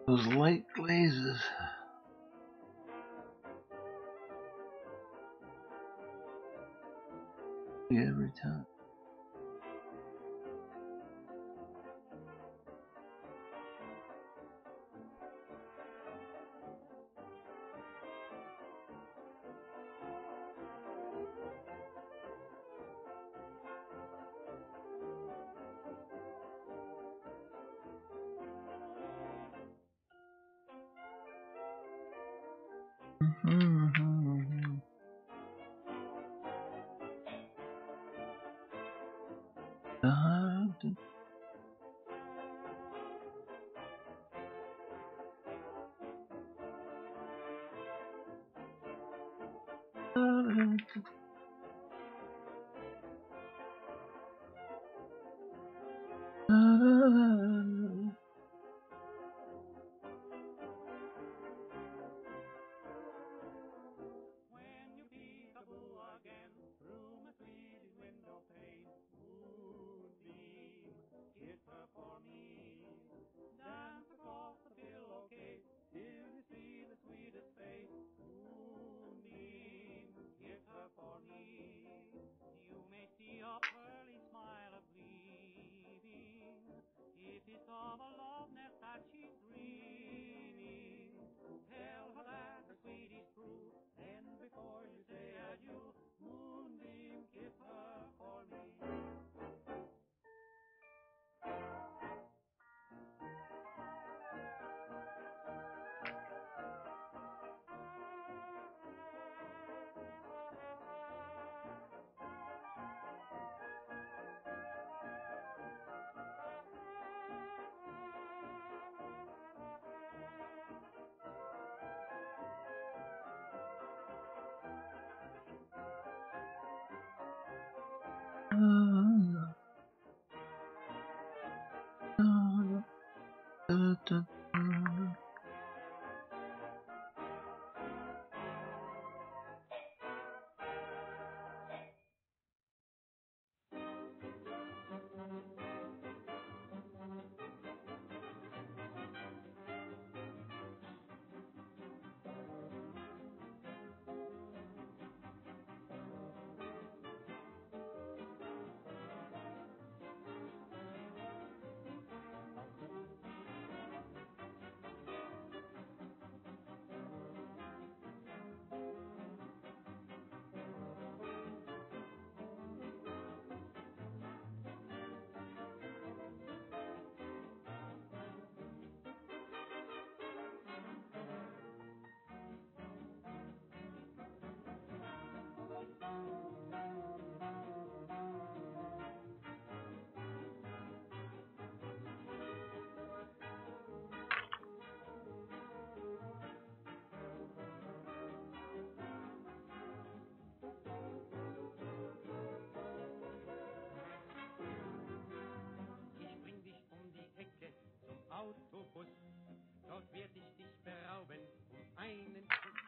those light glazes. Every time. Ich bring dich um die Ecke zum Autobus. Dort werd ich dich berauben einen Kuss.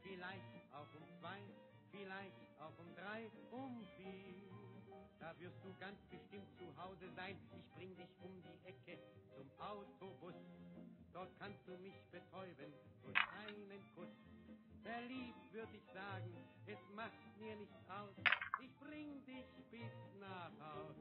Vielleicht auch 2, vielleicht auch 3, 4. Da wirst du ganz bestimmt zu Hause sein. Ich bring dich um die Ecke zum Autobus. Dort kannst du mich betäuben durch einen Kuss. Verliebt würd ich sagen, es macht mir nichts aus. Ich bring dich bis nach Haus.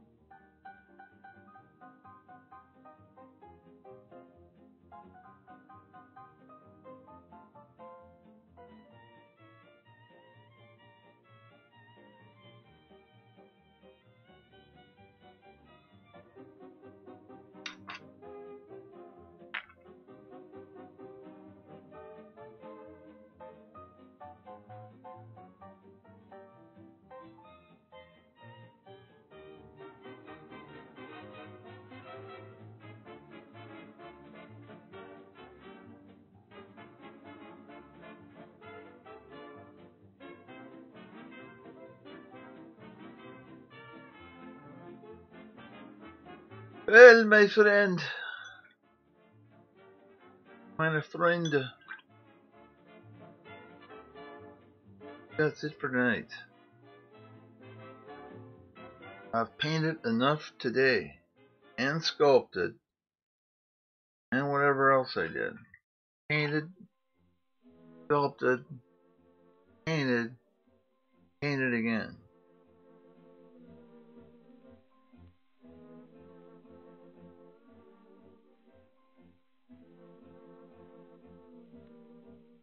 Well, my friend, meine Freunde, that's it for tonight. I've painted enough today, and sculpted, and whatever else I did. Painted, sculpted, painted, painted again.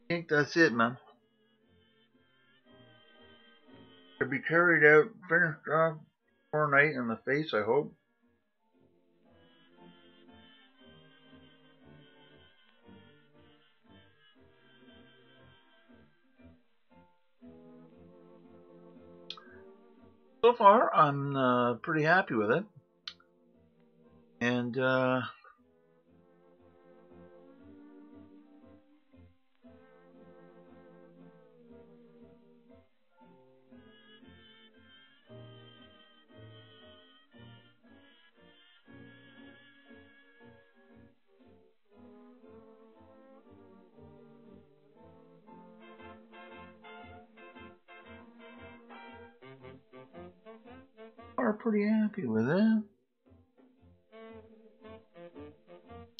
I think that's it, man. To be carried out, finished off tomorrow night in the face, I hope. So far, I'm pretty happy with it. And, are pretty happy with it.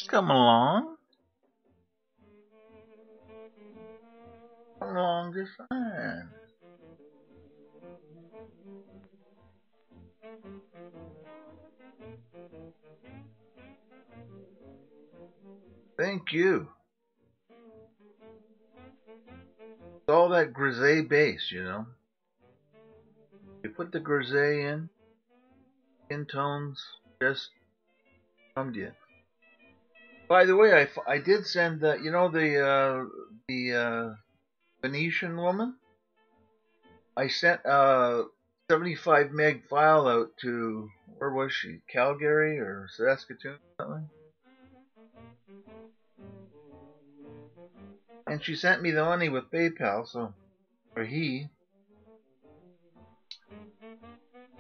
Come along. Come along just fine. Thank you. It's all that griset bass, you know. You put the griset in tones, just come to you. By the way, I did send the, you know, the Venetian woman. I sent a 75 meg file out to, where was she? Calgary or Saskatoon or something. And she sent me the money with PayPal, so, or he.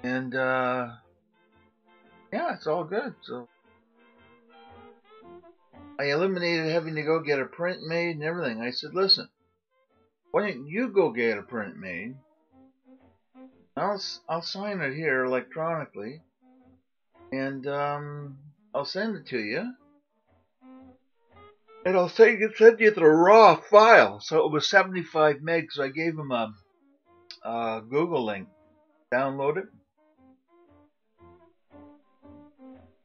And yeah, it's all good. So I eliminated having to go get a print made and everything. I said, listen, why don't you go get a print made? I'll sign it here electronically, and I'll send it to you. And I'll send you the raw file. So it was 75 megs. So I gave him a Google link. Download it,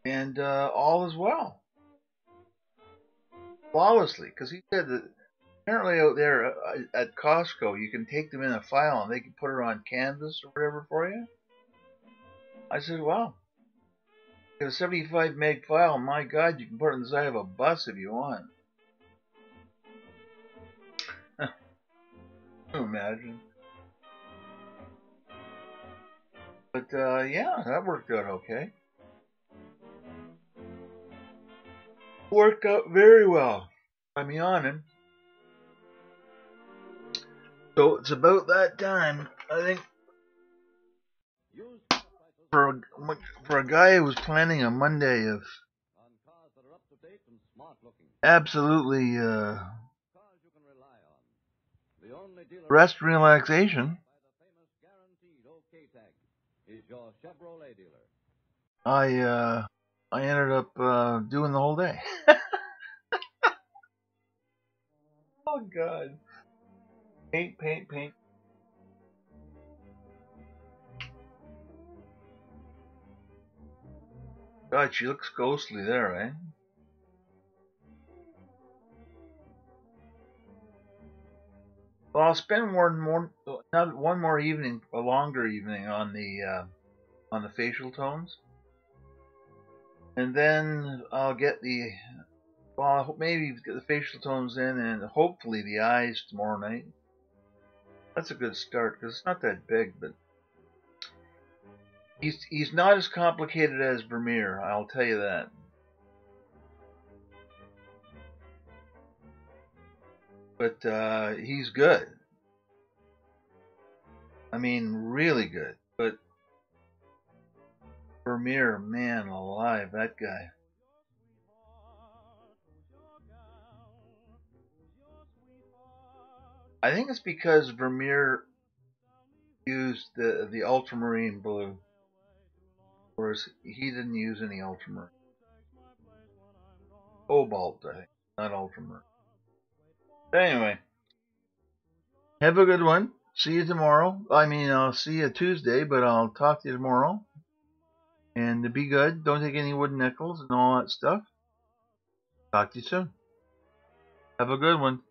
and all is well, flawlessly. Because he said that apparently out there at Costco, you can take them in a file and they can put it on Canvas or whatever for you. I said, wow. You have a 75 meg file. My God, you can put it on the side of a bus if you want. Can you imagine? But yeah, that worked out okay. Worked out very well. I mean, on him. So it's about that time, I think, for a guy who was planning a Monday of absolutely rest and relaxation, I ended up doing the whole day. Oh God! Paint, paint, paint. God, she looks ghostly there, eh? Well, I'll spend one more evening, a longer evening on the facial tones, and then I'll get maybe get the facial tones in, and hopefully the eyes tomorrow night. That's a good start because it's not that big, but he's not as complicated as Vermeer. I'll tell you that. But he's good. I mean, really good. But Vermeer, man alive, that guy. I think it's because Vermeer used the ultramarine blue, whereas he didn't use any ultramarine. Cobalt, I think, not ultramarine. But anyway, have a good one. See you tomorrow. I mean, I'll see you Tuesday, but I'll talk to you tomorrow. And be good. Don't take any wooden nickels and all that stuff. Talk to you soon. Have a good one.